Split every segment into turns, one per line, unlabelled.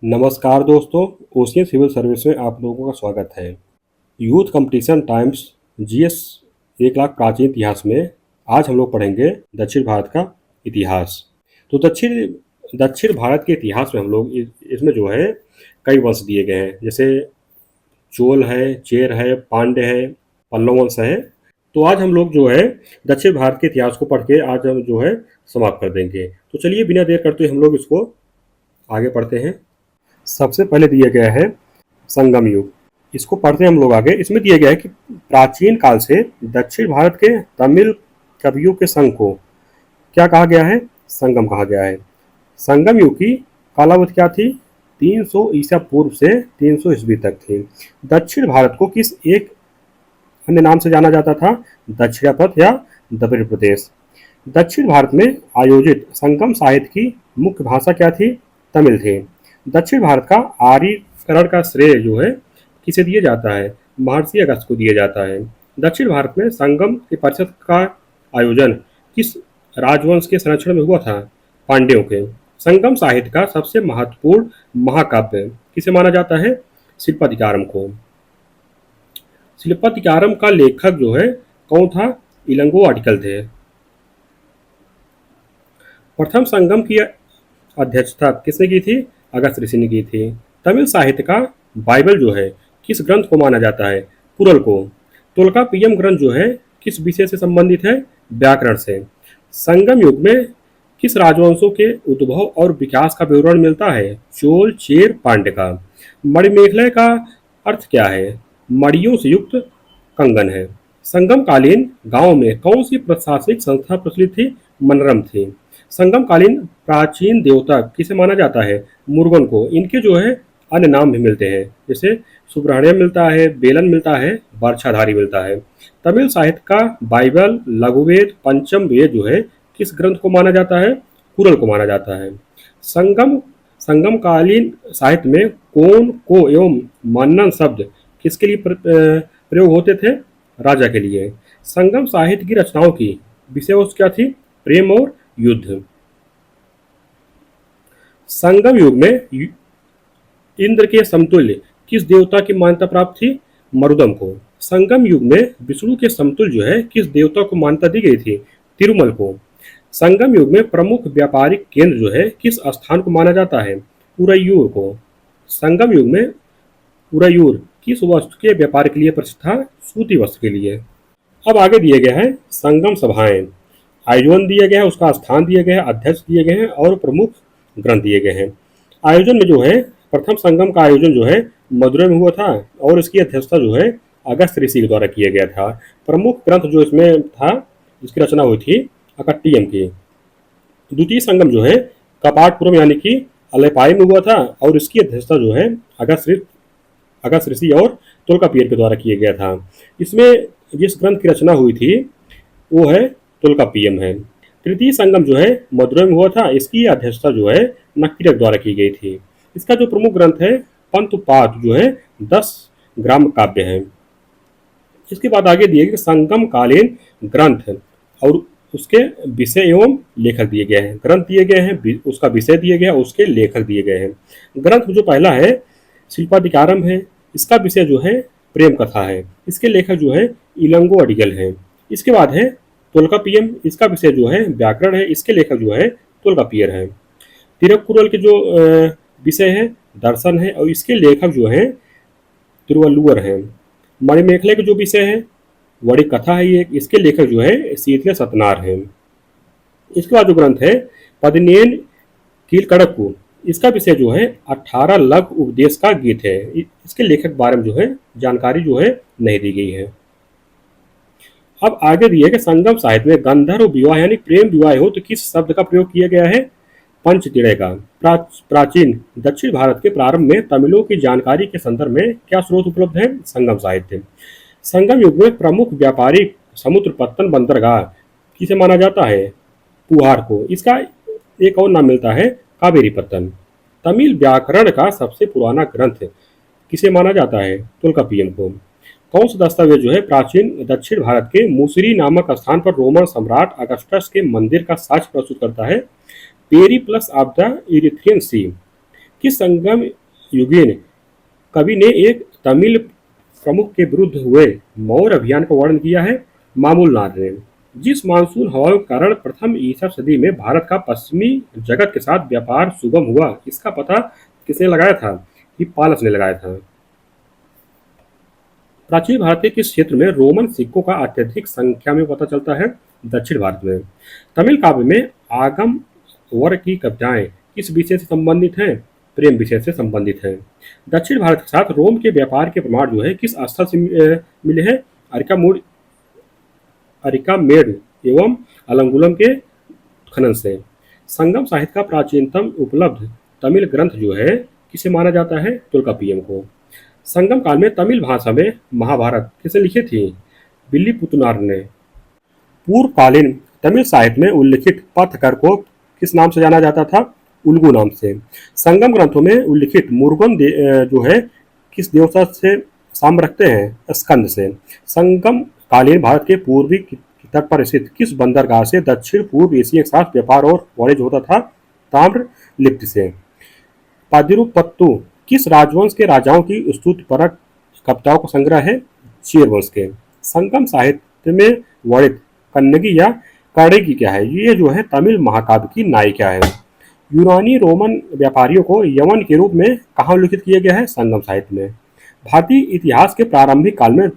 नमस्कार दोस्तों, ocean civil service में आप लोगों का स्वागत है। Youth competition times GS 1 lakh प्राचीन इतिहास में आज हम लोग पढ़ेंगे दक्षिण भारत का इतिहास। तो दक्षिण भारत के इतिहास में हम लोग इसमें जो है कई वंश दिए गए हैं, जैसे चोल है, चेर है, पांड्य है, पल्लव वंश है। तो आज हम लोग जो है दक्षिण भारत के इतिहास को पढ़ के आज हम जो है समाप्त कर देंगे। तो चलिए बिना देर करते हम लोग इसको आगे पढ़ते हैं। सबसे पहले दिया गया है संगम युग। इसको पढ़ते हैं हम लोग आगे। इसमें दिया गया है कि प्राचीन काल से दक्षिण भारत के तमिल कवियों के संघ को क्या कहा गया है? संगम कहा गया है। संगम युग की कालावधि क्या थी? 300 ईसा पूर्व से 300 ईस्वी तक थी। दक्षिण भारत को किस एक अन्य नाम से जाना जाता था? दक्षिणापथ या द्रविड़ प्रदेश। दक्षिण भारत में आयोजित संगम साहित्य की मुख्य भाषा क्या थी? तमिल थी। दक्षिण भारत का आर्यीकरण का श्रेय जो है किसे दिया जाता है? महर्षि अगस्त्य को दिया जाता है। दक्षिण भारत में संगम के परिषद का आयोजन किस राजवंश के संरक्षण में हुआ था? पांड्यों के। संगम साहित्य का सबसे महत्वपूर्ण महाकाव्य किसे माना जाता है? शिल्पाधिकारम को। शिल्पाधिकारम का लेखक जो है कौन था? इलंगो अडिगल थे। प्रथम संगम की अध्यक्षता किसने की थी? अगस्त्य ऋषि ने की थी। तमिल साहित्य का बाइबल जो है किस ग्रंथ को माना जाता है? कुरल को। तोल्काप्पियम ग्रंथ जो है किस विषय से संबंधित है? व्याकरण से। संगम युग में किस राजवंशों के उद्भव और विकास का विवरण मिलता है? चोल, चेर, पांड्य का। मणिमेखला का अर्थ क्या है? मणियों से युक्त कंगन है। संगमकालीन गांव में कौन सी प्रशासनिक संस्था प्रचलित थी? मनरम थी। संगमकालीन प्राचीन देवता किसे माना जाता है? मुरुगन को। इनके जो है अन्य नाम भी मिलते हैं, जैसे सुब्रह्मण्यम मिलता है, बेलन मिलता है, वर्षाधारी मिलता है। तमिल साहित्य का बाइबल, लघुवेद, पंचम वेद जो है किस ग्रंथ को माना जाता है? कुरल को माना जाता है। संगमकालीन साहित्य में कोन, को एवं मनन शब्द किसके लिए प्रयोग होते थे? राजा के लिए। संगम साहित्य की रचनाओं की विषय वस्तु क्या थी? प्रेम और युद्ध। संगम युग में इंद्र के समतुल्य किस देवता की मान्यता प्राप्त थी? मरुदम को। संगम युग में विष्णु के समतुल्य जो है किस देवता को मान्यता दी गई थी? तिरुमल को। संगम युग में प्रमुख व्यापारिक केंद्र जो है किस स्थान को माना जाता है? उरैयूर को। संगम युग में उरैयूर किस वस्तु के व्यापार के लिए प्रसिद्ध था? सूती वस्त्र के लिए। अब आगे दिए गए हैं संगम सभाएं। आयोजन दिया गया है, उसका स्थान दिया गया है, अध्यक्ष दिए गए हैं और प्रमुख ग्रंथ दिए गए हैं। आयोजन में जो है प्रथम संगम का आयोजन जो है मदुरै में हुआ था और इसकी अध्यक्षता जो है अगस्त्य ऋषि के द्वारा किया गया था। प्रमुख ग्रंथ जो इसमें था, जिसकी रचना हुई थी अकट्टियम की। द्वितीय संगम जो है कपाटपुरम यानी कि अलेपाई में हुआ था और इसकी अध्यक्षता जो है अगस्त्य ऋषि और तोल्काप्पियर के द्वारा किया गया था। इसमें जिस ग्रंथ की रचना हुई थी वो है तोल्काप्पियम है। तृतीय संगम जो है मदुरै में हुआ था, इसकी अध्यक्षता जो है नक्किरेक द्वारा की गई थी। इसका जो प्रमुख ग्रंथ है पंतुपाद जो है 10 ग्राम काव्य है। इसके बाद आगे दिए गए संगम कालीन ग्रंथ और उसके विषय एवं लेखक दिए गए हैं। ग्रंथ दिए गए हैं, उसका विषय दिए गया, उसके लेखक दिए गए हैं। ग्रंथ जो पहला है शिल्पाधिकारम है, इसका विषय जो है प्रेम कथा है, इसके लेखक जो है इलंगो अडिगल है। इसके बाद है तोल्काप्पियम, इसका विषय जो है व्याकरण है, इसके लेखक जो है तोल्काप्पियर है। तिरुक्कुरल के जो विषय है दर्शन है और इसके लेखक जो है तिरुवल्लुवर है। मणिमेखला के जो विषय है वड़ी कथा है ये, इसके लेखक जो है शीतले सतनार है। इसके बाद जो ग्रंथ है पदिनेन कीलकड़कु, इसका विषय जो है 18 लघु उपदेश का गीत है। इसके लेखक बारे में जो है जानकारी जो है नहीं दी गई है। अब आगे दिए कि संगम साहित्य में गंधर्व विवाह यानी प्रेम विवाह हो तो किस शब्द का प्रयोग किया गया है? पंचतीर्थ का। प्राचीन दक्षिण भारत के प्रारंभ में तमिलों की जानकारी के संदर्भ में क्या स्रोत उपलब्ध है? संगम साहित्य। संगम युग में प्रमुख व्यापारिक समुद्र पत्तन बंदरगाह किसे माना जाता है? पुहार को। इसका एक और नाम मिलता है कावेरी पत्तन। तमिल व्याकरण का सबसे पुराना ग्रंथ किसे माना जाता है? तोल्काप्पियम को। कौन सा दस्तावेज जो है प्राचीन दक्षिण भारत के मुसिरी नामक स्थान पर रोमन सम्राट अगस्टस के मंदिर का साक्ष्य प्रस्तुत करता है? पेरिप्लस ऑफ द इरिथ्रियन सी। किस संगम युगीन कवि ने एक तमिल प्रमुख के विरुद्ध हुए मौर्य अभियान का वर्णन किया है? मामूलनाथ ने। जिस मानसून हवाओं के कारण प्रथम ईसा सदी में भारत का पश्चिमी जगत के साथ व्यापार सुगम हुआ, इसका पता किसने लगाया था? हिप्पालस ने लगाया था। प्राचीन भारत के किस क्षेत्र में रोमन सिक्कों का अत्यधिक संख्या में पता चलता है? दक्षिण भारत में। तमिल काव्य में आगम वर्ग की कविताएं किस विषय से संबंधित हैं? प्रेम विषय से संबंधित हैं। दक्षिण भारत के साथ रोम के व्यापार के प्रमाण जो है किस स्थल से मिले हैं? अरिकामेड एवं अलंगुलम के खनन से। संगम साहित्य का प्राचीनतम उपलब्ध तमिल ग्रंथ जो है किसे माना जाता है? तुल्कापियम को। संगम काल में तमिल भाषा में महाभारत किसने लिखी थी? बिल्ली पुतनार ने। पूर्वकालीन तमिल साहित्य में उल्लिखित पथकर को किस नाम से जाना जाता था? उल्गू नाम से। संगम ग्रंथों में उल्लिखित मुरुगन जो है किस देवता से साम्य रखते हैं? स्कंद से। संगम कालीन भारत के पूर्वी तट पर स्थित किस बंदरगाह से दक्षिण पूर्व एशिया के साथ व्यापार और वाणिज्य होता था? ताम्र लिप्ति से। पादिरुपत्तु किस राजवंश के राजाओं की स्तुतिपरक कविताओं का संग्रह है? चेर वंश के। संगम साहित्य में वर्णित कन्नगी या कर्णगी क्या है? ये जो है तमिल महाकाव्य की नायिका है। यूनानी रोमन व्यापारियों को यवन के रूप में कहाँ उल्लिखित किया गया है? संगम साहित्य में। भारतीय इतिहास के प्रारंभिक काल में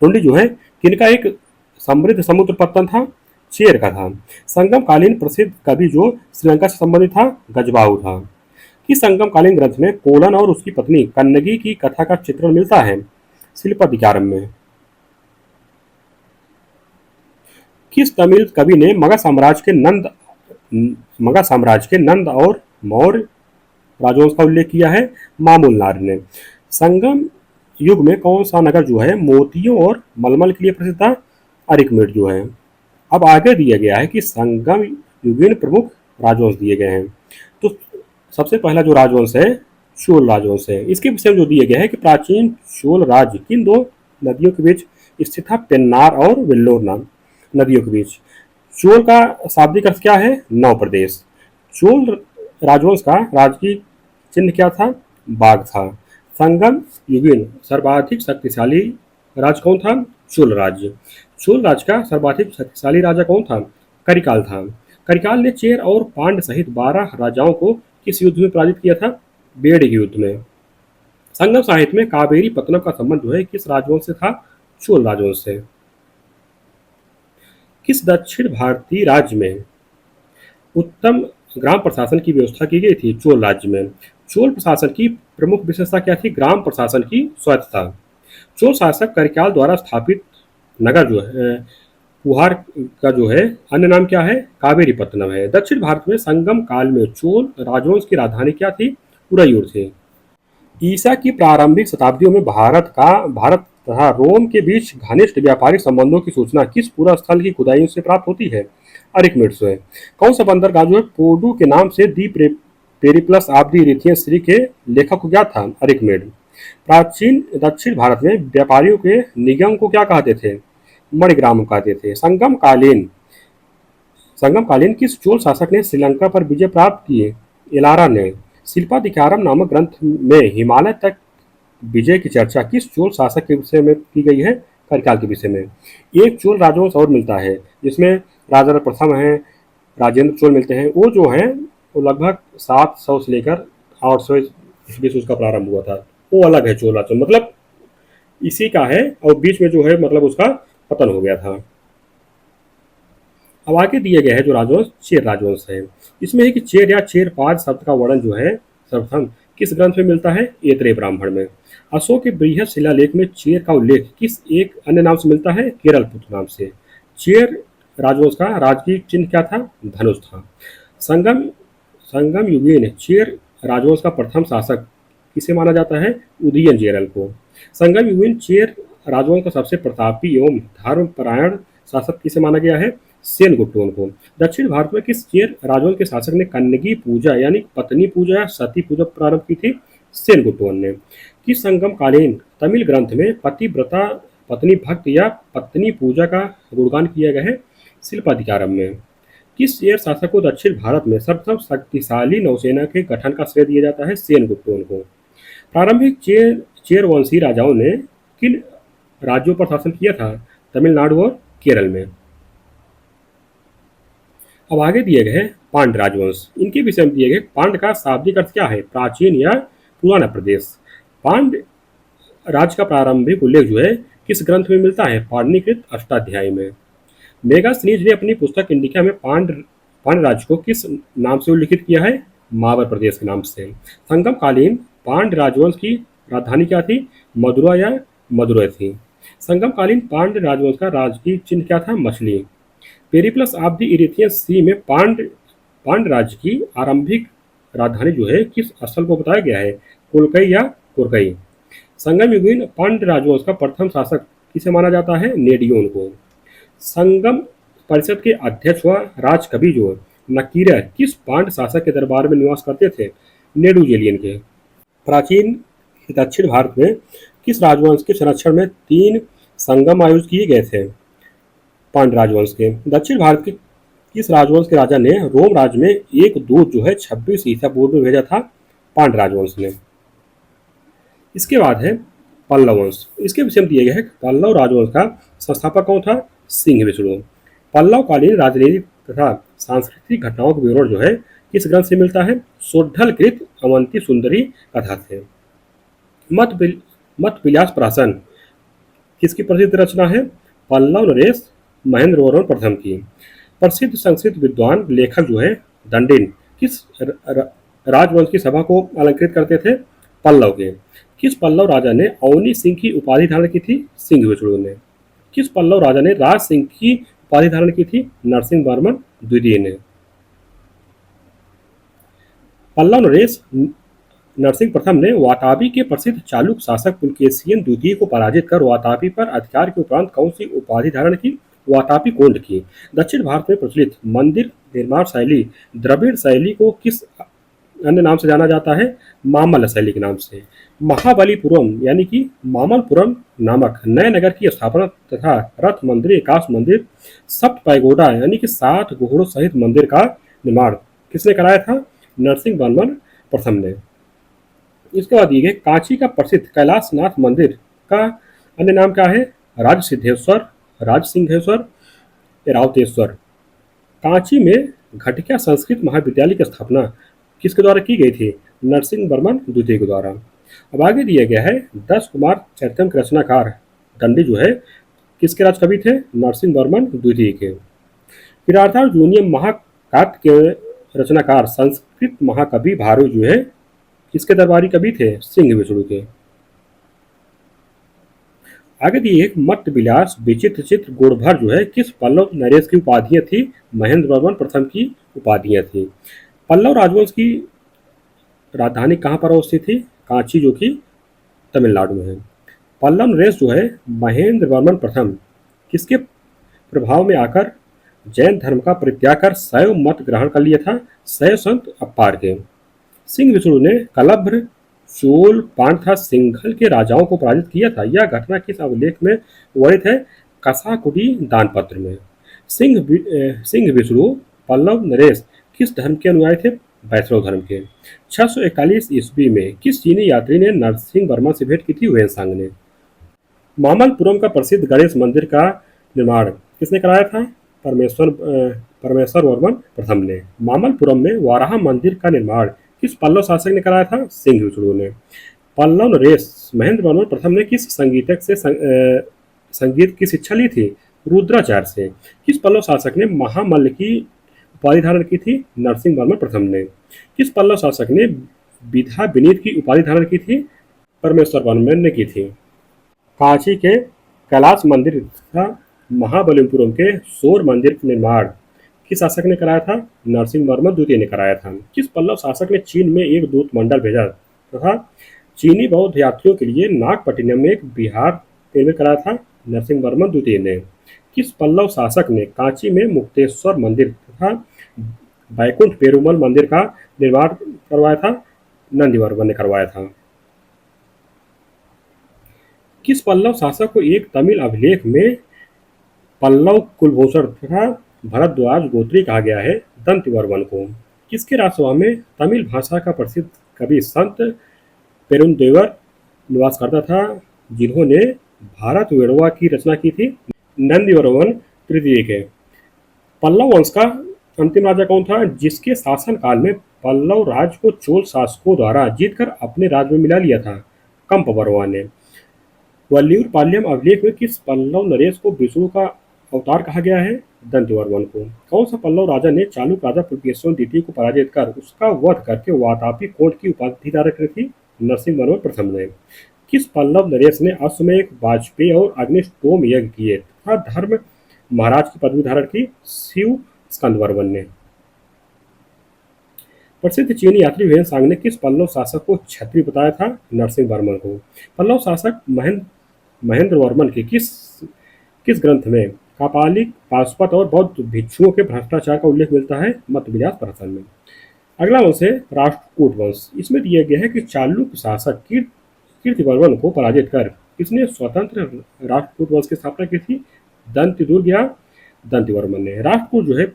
टोंडी जो है किनका एक समृद्ध समुद्र पत्तन था? चेर का था। संगम कालीन प्रसिद्ध कवि जो श्रीलंका से संबंधित था? गजबाहु था। किस संगम कालीन ग्रंथ में कोलन और उसकी पत्नी कन्नगी की कथा का चित्रण मिलता है? शिल्पाधिकारम में। किस तमिल कवि ने मगध साम्राज्य के नंद और मौर्य राजवंश का उल्लेख किया है? मामूलनाथ ने। संगम युग में कौन सा नगर जो है मोतियों और मलमल के लिए प्रसिद्ध था? अरिकमेड जो है। अब आगे दिया गया है कि संगम युगीन प्रमुख राजवंश दिए गए हैं। तो सबसे पहला जो राजवंश है चोल राजवंश है। इसके विषय में जो दिया गया है कि प्राचीन चोल राज्य किन दो नदियों के बीच स्थित था? पेन्नार और वेल्लोर नदियों के बीच। चोल का शाब्दिक अर्थ क्या है? नव प्रदेश। चोल राजवंश का राजकीय चिन्ह क्या था? बाघ था। संगम युगीन सर्वाधिक शक्तिशाली राज कौन था? चोल राज्य। चोल राज्य का सर्वाधिक शक्तिशाली राजा कौन था? करिकाल था। करिकाल ने चेर और पांड सहित 12 राजाओं को किस युद्ध में पराजित किया था? बेड़ के युद्ध में। संगम साहित्य में कावेरी पत्तनम का संबंध जो है किस राजवंश से था? चोल राजवंश से। किस दक्षिण भारतीय राज्य में उत्तम ग्राम प्रशासन की व्यवस्था की गई थी? चोल राज्य में। चोल प्रशासन की प्रमुख विशेषता क्या थी? ग्राम प्रशासन की स्वायत्तता। चोल शासक करिकाल द्वारा स्थापित नगर जो है पुहार का जो है अन्य नाम क्या है? कावेरी पत्तनम है। दक्षिण भारत में संगम काल में चोल राजवंश की राजधानी क्या थी? उरैयूर थी। ईसा की प्रारंभिक शताब्दियों में भारत तथा रोम के बीच घनिष्ठ व्यापारिक संबंधों की सूचना किस पूरा स्थल की खुदाइयों से प्राप्त होती है? अरिकमेड से। कौन सा बंदरगाह जो है पोर्डू के नाम से दी पेरिप्लस ऑफ द इरिथियन सी के लेखक को क्या था? अरिकमेड। प्राचीन दक्षिण भारत में व्यापारियों के निगम को क्या कहते थे? मणिग्राम कहते थे। संगम कालीन किस चोल शासक ने श्रीलंका पर विजय प्राप्त किए? एलारा ने। शिल्पाधिकारम नामक ग्रंथ में हिमालय तक विजय की चर्चा किस चोल शासक के विषय में की गई है? करिकाल के विषय में। एक चोल राजवंश और मिलता है जिसमें राजा प्रथम है, राजेंद्र चोल मिलते हैं। वो जो है वो लगभग 700 से लेकर 800 इस बीच उसका प्रारंभ हुआ था। वो अलग है चोल राजवंश, मतलब इसी का है और बीच में जो है मतलब उसका पतन हो गया था। अब आगे दिए गए हैं जो राजवंश चेर राजवंश है। इसमें है कि चेर या चेरपाद शब्द का वर्णन जो है सर्वप्रथम किस ग्रंथ में मिलता है? ऐतरेय ब्राह्मण में। अशोक के बृहद शिलालेख में चेर का उल्लेख किस एक अन्य नाम से मिलता है? केरल पुत्र नाम से। चेर राजवंश का राजकीय चिन्ह क्या था? धनुष था। संगम युगीन चेर राजवंश का प्रथम शासक किसे माना जाता है? उदयन जेरल को। संगम युगीन चेर राजवंश का सबसे प्रतापी एवं धर्मपरायण शासक किसे माना गया है? सेनगुप्तों को। दक्षिण भारत में किस चेर राजवंश के शासक ने कन्नगी पूजा यानी पत्नी पूजा या सती पूजा प्रारंभ की थी? सेनगुप्तों ने। किस संगम कालीन तमिल ग्रंथ में पतिव्रता पत्नी भक्त या पत्नी पूजा का गुणगान किया गया है? शिल्पाधिकारम में। किस चेर शासक को दक्षिण भारत में सर्वप्रथम शक्तिशाली नौसेना के गठन का श्रेय दिया जाता है? सेनगुप्त को। प्रारंभिक चेर वंशी राजाओं ने किन राज्यों पर शासन किया था? तमिलनाडु और केरल में। अब आगे दिए गए हैं पांड्य राजवंश। इनके विषय में दिए गए पांड्य का शाब्दिक अर्थ क्या है? प्राचीन या पुराना प्रदेश। पांड्य राज्य का प्रारंभिक उल्लेख जो है किस ग्रंथ में मिलता है? पाणिनिकृत अष्टाध्यायी में। मेगास्थनीज ने अपनी पुस्तक इंडिका में पांड्य राज्य को किस नाम से उल्लिखित किया है? मावर प्रदेश के नाम से। संगम कालीन पांड्य राजवंश की राजधानी क्या थी? मदुरा या मदुरै थी। संगम कालीन पांड्य राजवंश का राजकीय चिन्ह क्या था? मछली। पेरिप्लस ऑफ द इरिथियन सी में पांड्य राज्य की आरंभिक राजधानी जो है किस स्थल को बताया गया है? कोलकई या कोरकई। संगम युगीन पांड्य राजवंश का प्रथम शासक किसे माना जाता है? नेडियोन को। संगम परिषद के अध्यक्ष व राजकवि जो नकीरह किस पांड्य शासक के दरबार में निवास करते थे? नेडुजेलियन के। प्राचीन दक्षिण भारत में किस राजवंश के संरक्षण में 3 संगम आयोजित किए गए थे? पांड्य राजवंश के। दक्षिण भारत के किस राजवंश के राजा ने रोम राज्य में एक दूत जो है 26 ईसा पूर्व में भेजा था? पांड्य राजवंश ने। इसके बाद है पल्लव वंश। इसके विषय में दिए गए हैं पल्लव राजवंश का संस्थापक कौन था? सिंह विष्णु। पल्लव कालीन राजनीतिक तथा सांस्कृतिक घटनाओं का विवरण जो है किस ग्रंथ से मिलता है? सोढ़लकृत अवंती सुंदरी कथा से। मत विलास प्राशन किसकी प्रसिद्ध रचना है? पल्लव नरेश महेंद्र वर्मन प्रथम की। प्रसिद्ध संस्कृत विद्वान लेखक जो है दंडिन किस राजवंश की सभा को अलंकृत करते थे? पल्लव के। किस पल्लव राजा ने अवनी सिंह की उपाधि धारण की थी? सिंह विष्णु ने। किस पल्लव राजा ने राज सिंह की उपाधि धारण की थी? नरसिंह वर्मन द्वितीय ने। पल्लव नरेश नरसिंह प्रथम ने वातापी के प्रसिद्ध चालुक्य शासक पुलकेशियन द्वितीय को पराजित कर वातापी पर अधिकार के उपरांत कौन सी उपाधि धारण की? वातापी कोंड की। दक्षिण भारत में प्रचलित मंदिर निर्माण शैली द्रविड़ शैली को किस अन्य नाम से जाना जाता है? मामल्ल शैली के नाम से। महाबलीपुरम यानी कि मामल्लपुरम नामक नए नगर की स्थापना तथा रथ मंदिर, एकाश मंदिर, सप्त पैगोडा यानी कि 7 घोड़ों सहित मंदिर का निर्माण किसने कराया था? नरसिंह वर्मन प्रथम ने। इसके बाद ये कांची का प्रसिद्ध कैलाशनाथ मंदिर का अन्य नाम क्या है? राजसिद्धेश्वर, राजसिंहेश्वर, रावतेश्वर। कांची में घटिका संस्कृत महाविद्यालय की स्थापना किसके द्वारा की गई थी? नरसिंह वर्मन द्वितीय के द्वारा। अब आगे दिया गया है 10 कुमार चरितम के रचनाकार दंडी जो है किसके राजकवि थे? नरसिंह वर्मन द्वितीय के। किरातार्जुनीय महाकाव्य के रचनाकार संस्कृत महाकवि भारु जो है किसके दरबारी कवि थे? सिंह विष्णु के। आगे दिए एक मत विलास विचित्र चित्र गुणभर जो है किस पल्लव नरेश की उपाधियां थी? महेंद्र वर्मन प्रथम की उपाधियां थी। पल्लव राजवंश की राजधानी कहाँ पर अवस्थित थी? कांची जो कि तमिलनाडु में है। पल्लव नरेश जो है महेंद्र वर्मन प्रथम किसके प्रभाव में आकर जैन धर्म का परित्याग कर शैव मत ग्रहण कर लिया था? शैव संत अपार के। सिंह विष्णु ने कलभ्र, चोल, पांड्य, सिंघल के राजाओं को पराजित किया था। यह घटना किस अभिलेख में वर्णित है? कसाकुडी दानपत्र में। सिंह विष्णु पल्लव नरेश किस धर्म के अनुयायी थे? वैष्णव धर्म के। 641 ईस्वी में किस चीनी यात्री ने नरसिंह वर्मा से भेंट की थी? वेनसांग ने। मामल्लपुरम का प्रसिद्ध गणेश मंदिर का निर्माण किसने कराया था? परमेश्वर वर्मन प्रथम ने। मामल्लपुरम में वाराह मंदिर का निर्माण किस पल्लव शासक ने कराया था? सिंह विष्णु ने। पल्लव नरेश महेंद्र वर्मन प्रथम ने किस संगीतक से संगीत की शिक्षा ली थी? रुद्राचार्य से। किस पल्लव शासक ने महामल्ल की उपाधि धारण की थी? नरसिंह वर्मन प्रथम ने। किस पल्लव शासक ने विधा विनीत की उपाधि धारण की थी? परमेश्वर वर्मन ने की थी। कांची के कैलाश मंदिर तथा महाबलीपुरम के शोर मंदिर का निर्माण किस शासक ने कराया था? नरसिंह वर्मन द्वितीय ने कराया था। किस पल्लव शासक ने चीन में एक दूत मंडल भेजा तथा चीनी बौद्ध यात्रियों के लिए नागपट्टिनम में एक विहार निर्मित कराया था? नरसिंह वर्मन द्वितीय ने। किस पल्लव शासक ने कांची में मुक्तेश्वर मंदिर तथा बैकुंठ पेरुमल मंदिर का निर्माण करवाया था? नंदीवर्मन ने करवाया था। किस पल्लव शासक को एक तमिल अभिलेख में पल्लव कुलभूषण तथा भरद्वाज गोत्री कहा गया है दंतिवर्मन को? किसके राजसभा में तमिल भाषा का प्रसिद्ध कवि संत पेरुंदेवर निवास करता था, जिन्होंने भारत वेड़वा की रचना की थी? नंदीवर्मन तृतीय के। पल्लव वंश का अंतिम राजा कौन था, जिसके शासन काल में पल्लव राज को चोल शासकों द्वारा जीतकर अपने राज्य में मिला लिया था? कंपवर्मा ने। वल्लीर पाल्यम अभिलेख में किस पल्लव नरेश को विष्णु का अवतार कहा गया है? दंतिवर्मन को। कौन सा पल्लव राजा ने चालुक राजा पुलकेशिन द्वितीय को पराजित कर उसका वध करके वातापी कोट की उपाधि धारण की थी? नरसिंहवर्मन प्रथम ने। किस पल्लव नरेश ने अश्वमेध, वाजपेयी और अग्निष्टोम यज्ञ किए तथा धर्म महाराज की पदवी धारण की? शिव स्कंदवर्मन ने। प्रसिद्ध चीनी यात्री हुएन ने किस पल्लव शासक को क्षत्रिय बताया था? नरसिंहवर्मन को। पल्लव शासक महेंद्रवर्मन के किस किस ग्रंथ में कापालिक, पाशुपत और बौद्ध भिक्षुओं के भ्रष्टाचार का उल्लेख मिलता है? मतविलास प्रहसन में। अगला वंश है राष्ट्रकूट वंश। इसमें दिया गया है कि चालुक्य शासक कीर्तिवर्मन को पराजित कर किसने स्वतंत्र राष्ट्रकूट वंश की स्थापना की थी? दंतिदुर्ग या दंतिवर्मन ने। राष्ट्रकूट जो है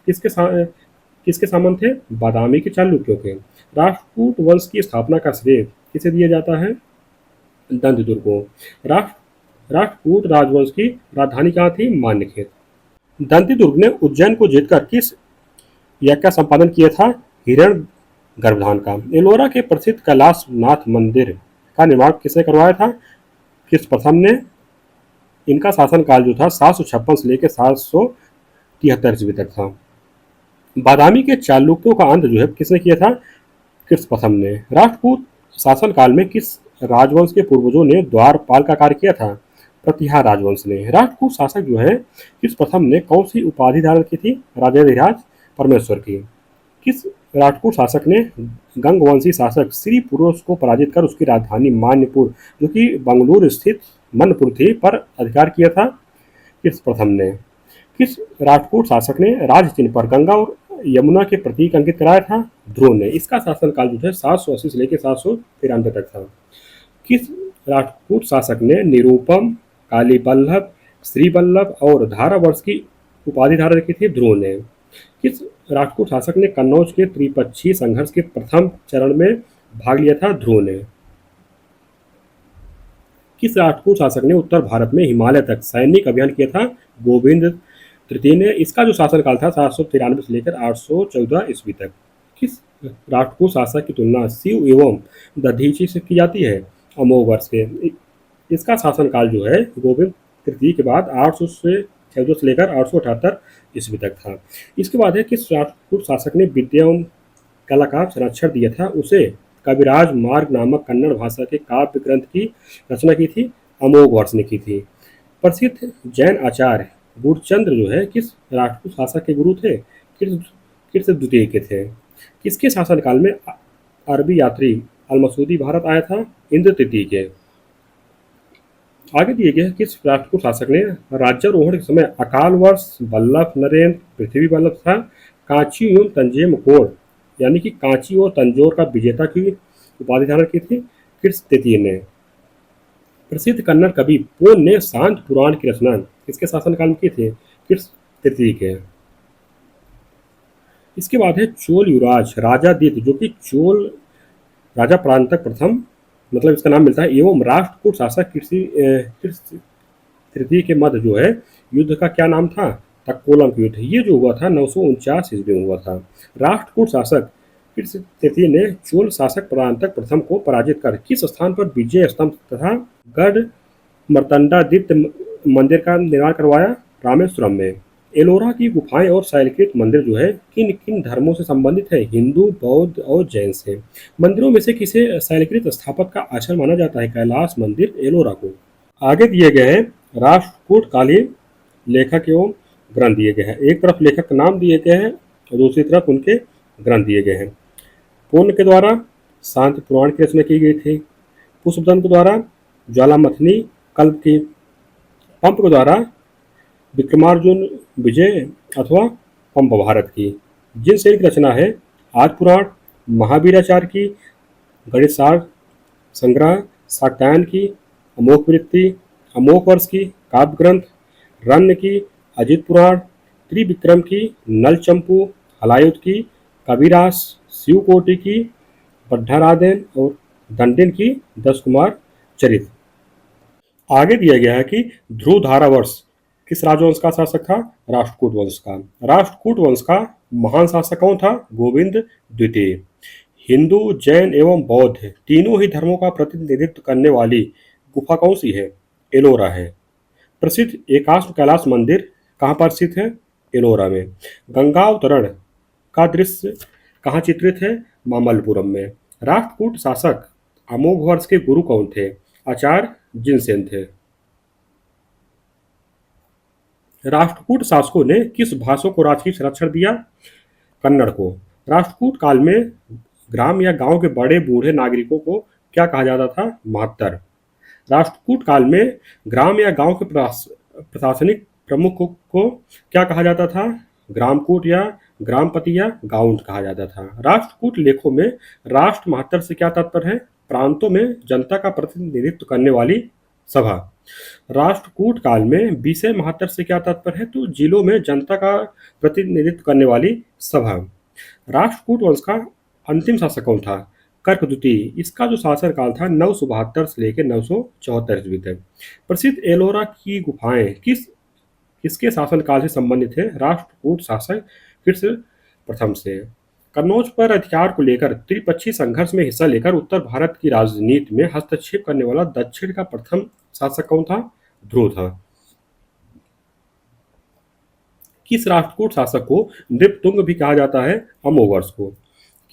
किसके सामंत थे? बादामी के चालुक्यों के। राष्ट्रकूट वंश की स्थापना का श्रेय किसे दिया जाता है? दंतिदुर्ग को। राष्ट्रकूट राजवंश की राजधानी कहाँ थी? मान्यखेत। दंतिदुर्ग ने उज्जैन को जीतकर किस यज्ञ का संपादन किया था? हिरण गर्भधान का। एलोरा के प्रसिद्ध कैलाश नाथ मंदिर का निर्माण किसने करवाया था? किस प्रथम ने। इनका शासनकाल जो था 756 से लेकर 773 ईस्वी तक था। बादामी के चालुक्यों का अंत जो है किसने किया था? किस प्रथम ने। राष्ट्रकूट शासनकाल में किस राजवंश के पूर्वजों ने द्वारपाल का कार्य किया था? प्रतिहार राजवंश ने। राष्ट्रकूट शासक जो है किस प्रथम ने कौन सी उपाधि धारण की थी? राजाधिराज परमेश्वर की। किस राष्ट्रकूट शासक ने गंगवंशी शासक श्री पुरुष को पराजित कर उसकी राजधानी मान्यपुर, जो कि बंगलुरु स्थित मनपुर थी, पर अधिकार किया था? किस प्रथम ने। किस राष्ट्रकूट शासक ने राज चिन्ह पर गंगा और यमुना के प्रतीक अंकित कराया था? ध्रुव ने। इसका शासनकाल जो है 780 से लेकर 793 तक था। किस राष्ट्रकूट शासक ने निरूपम, कालीबल्लभ, श्रीबल्लभ और धारावर्ष की उपाधि धारण की थी? ध्रुव ने। किस राष्ट्रकूट शासक ने कन्नौज के त्रिपक्षीय संघर्ष के प्रथम चरण में भाग लिया था? ध्रुव ने। किस राष्ट्रकूट शासक ने उत्तर भारत में हिमालय तक सैनिक अभियान किया था? गोविंद तृतीय ने। इसका जो शासनकाल था 793 से लेकर 814 ईस्वी तक। किस राष्ट्रकूट शासक की तुलना शिव एवं दधीची से की जाती है? अमोघ वर्ष के। इसका शासनकाल जो है गोविंद तृतीय के बाद 800 से 14 से लेकर 878 ईस्वी तक था। इसके बाद है किस राष्ट्रकूट शासक ने विद्या एवं कला का संरक्षण दिया था? उसे कविराज मार्ग नामक कन्नड़ भाषा के काव्य ग्रंथ की रचना की थी? अमोघ वर्ष ने की थी। प्रसिद्ध जैन आचार्य गुरुचंद्र जो है किस राष्ट्रकूट शासक के गुरु थे? किस द्वितीय के थे। किसके शासनकाल में अरबी यात्री अलमसूदी भारत आया था? इंद्र तृतीय के। आगे दिए गए किस राष्ट्रकूट शासक ने राज्यारोहण के समय अकाल वर्ष, वल्लभ नरेंद्र, पृथ्वी वल्लभ तथा कांची एवं तंजेम कोण यानी कि कांची और तंजौर का विजेता की उपाधि धारण की थी? किस तृतीय ने। प्रसिद्ध कन्नड़ कवि पोन ने शांत पुराण की रचना किसके शासनकाल में की थी? किस तृतीय के। इसके बाद है चोल युवराज राजादित्य, जो कि चोल राजा परांतक प्रथम मतलब इसका नाम मिलता है, एवं राष्ट्रकूट शासक किस तृतीय के मध्य जो है युद्ध का क्या नाम था? तक्कोलम का युद्ध। ये जो हुआ था 949 ईस्वी में हुआ था। राष्ट्रकूट शासक किस तृतीय ने चोल शासक परांतक प्रथम को पराजित कर किस स्थान पर विजय स्तंभ तथा गढ़ मर्तंडादित्य मंदिर का निर्माण करवाया? रामेश्वरम में। एलोरा की गुफाएं और शैलकृत मंदिर जो है किन किन धर्मों से संबंधित है? हिंदू, बौद्ध और जैन से। मंदिरों में से किसे शैलकृत स्थापत का आश्रय माना जाता है? कैलाश मंदिर एलोरा को। आगे दिए गए हैं राष्ट्रकूट कालीन लेखक एवं ग्रंथ दिए गए हैं। एक तरफ लेखक का नाम दिए गए हैं और दूसरी तरफ उनके ग्रंथ दिए गए हैं। पूर्ण के द्वारा शांति पुराण की रचना की गई थी। पुष्पदंत के द्वारा ज्वालामथनी कल्प की। पंप के द्वारा विक्रमार्जुन विजय अथवा पंप भारत की। जिनसेन की रचना है आदि पुराण, महावीराचार्य की गणितसार संग्रह, शाक्तायन की अमोघ वृत्ति, अमोघ वर्ष की काव्य ग्रंथ, रण्य की अजित पुराण, त्रिविक्रम की, नलचंपू, हलायुध की, कबीरास, शिवकोटि की, पड्ढारादेन और दंडिन की 10 कुमार चरित। आगे दिया गया है कि ध्रुव धारावर्ष किस राजवंश का शासक था? राष्ट्रकूट वंश का। राष्ट्रकूट वंश का महान शासक कौन था? गोविंद द्वितीय। हिंदू, जैन एवं बौद्ध तीनों ही धर्मों का प्रतिनिधित्व करने वाली गुफा कौन सी है? एलोरा है। प्रसिद्ध एकाश्म कैलाश मंदिर कहाँ पर स्थित है? एलोरा में। गंगा अवतरण का दृश्य कहाँ चित्रित है? मामल्लपुरम में। राष्ट्रकूट शासक अमोघ वर्ष के गुरु कौन थे? आचार्य जिनसेन थे। राष्ट्रकूट शासकों ने किस भाषा को राजकीय संरक्षण दिया? कन्नड़ को। राष्ट्रकूट काल में ग्राम या गांव के बड़े बूढ़े नागरिकों को क्या कहा जाता था? महत्तर। राष्ट्रकूट काल में ग्राम या गांव के प्रशासनिक प्रमुख को क्या कहा जाता था? ग्रामकूट या ग्रामपति या गाउंट कहा जाता था। राष्ट्रकूट लेखों में राष्ट्र महत्तर से क्या तात्पर्य है? प्रांतों में जनता का प्रतिनिधित्व करने वाली सभा। राष्ट्रकूट काल में विषय महत्तर से क्या तात्पर्य है? तो जिलों में जनता का प्रतिनिधित्व करने वाली सभा। राष्ट्रकूट वंश का अंतिम शासक कौन था? कर्क द्वितीय। इसका जो शासन काल था 972 से लेकर 974 ईस्वी तक। प्रसिद्ध एलोरा की गुफाएं किसके शासन काल से संबंधित है? राष्ट्रकूट शासक कृष्ण प्रथम से। कन्नौज पर अधिकार को लेकर त्रिपक्षीय संघर्ष में हिस्सा लेकर उत्तर भारत की राजनीति में हस्तक्षेप करने वाला दक्षिण का प्रथम शासक कौन था? ध्रुव था। किस राष्ट्रकूट शासक को नृपतुंग भी कहा जाता है? अमोघवर्ष को।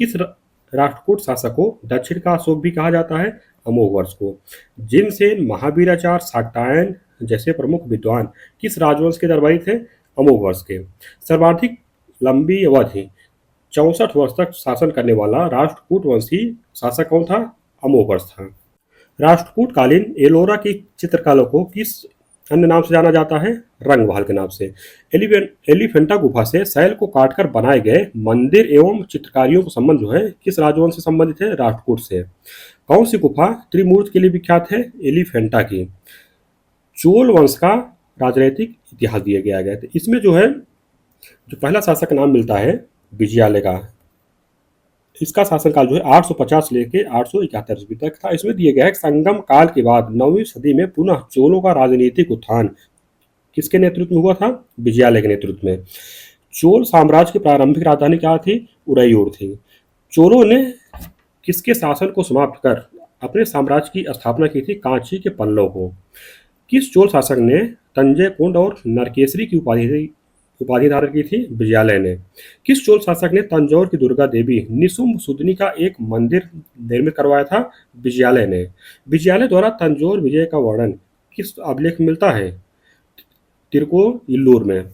किस राष्ट्रकूट शासक को दक्षिण का अशोक भी कहा जाता है? अमोघवर्ष को। जिनसेन, महावीराचार्य, शाक्टायन जैसे प्रमुख विद्वान किस राजवंश के दरबारी थे? अमोघवर्ष के। सर्वाधिक लंबी अवधि 64 वर्ष तक शासन करने वाला राष्ट्रकूट वंशी शासक कौन था? अमोघवर्ष था। राष्ट्रकूट कालीन एलोरा की चित्रकला को किस अन्य नाम से जाना जाता है? रंगमहल के नाम से। एलिफेंटा गुफा से शैल को काटकर बनाए गए मंदिर एवं चित्रकारियों का संबंध जो है किस राजवंश से संबंधित है? राष्ट्रकूट से। कौन सी गुफा त्रिमूर्ति के लिए विख्यात है? एलिफेंटा की। चोल वंश का राजनीतिक इतिहास दिया गया है। तो इसमें जो है जो पहला शासक नाम मिलता है विजयालय का। इसका शासनकाल जो है 850 से लेकर 871 ईस्वी तक था। इसमें दिया गया है संगम काल के बाद 9वीं सदी में पुनः चोलों का राजनीतिक उत्थान किसके नेतृत्व में हुआ था? विजयालय के नेतृत्व में। चोल साम्राज्य की प्रारंभिक राजधानी क्या थी? उरैयूर थी। चोलों ने किसके शासन को समाप्त कर अपने साम्राज्य की स्थापना की थी? कांची के पल्लव को। किस चोल शासक ने तंजय कुंड और नरकेसरी की उपाधि धारण की थी? विजयालय ने। किस चोल शासक ने तंजौर की दुर्गा देवी निशुंभ सुदनी का एक मंदिर निर्मित करवाया था? विजयालय ने। विजयालय द्वारा तंजौर विजय का वर्णन किस अभिलेख में मिलता है? तिरुकोइल्लूर में।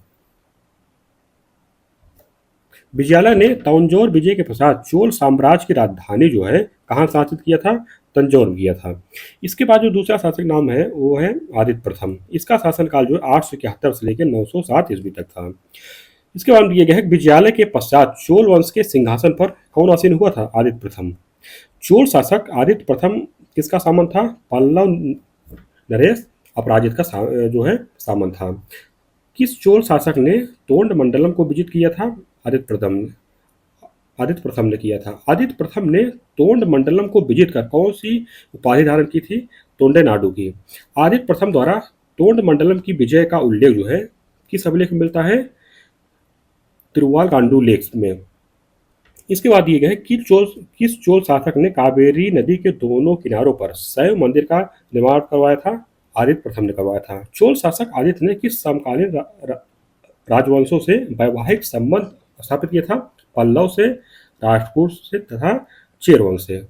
विजयालय ने तंजौर विजय के पश्चात चोल साम्राज्य की राजधानी जो है कहाँ शासित किया था? तंजौर किया था। इसके बाद जो दूसरा शासक नाम है वो है आदित्य प्रथम। इसका शासनकाल जो है 871 से लेकर 907 ईस्वी तक था। इसके बाद दिए गए विजयालय के पश्चात चोल वंश के सिंहासन पर कौन आसीन हुआ था? आदित्य प्रथम। चोल शासक आदित्य प्रथम किसका सामंत था? पल्लव नरेश अपराजित का जो है सामंत था। किस चोल शासक ने तोंड मंडलम को विजित किया था? आदित्य प्रथम ने किया था। आदित्य प्रथम ने तोंड मंडलम को विजित कर कौन सी उपाधि धारण की थी? तोंडे नाडु की। आदित्य प्रथम द्वारा तोंड मंडलम की विजय का उल्लेख जो है किस अभिलेख में मिलता है? तिरुवालकांडू लेख में। इसके बाद दिए गए किस चोल शासक ने कावेरी नदी के दोनों किनारों पर शैव मंदिर का निर्माण करवाया था? आदित्य प्रथम ने करवाया था। चोल शासक आदित्य ने किस समकालीन राजवंशों से वैवाहिक संबंध स्थापित किया था? पल्लव से, राष्ट्रकूट से तथा चेर वंश से।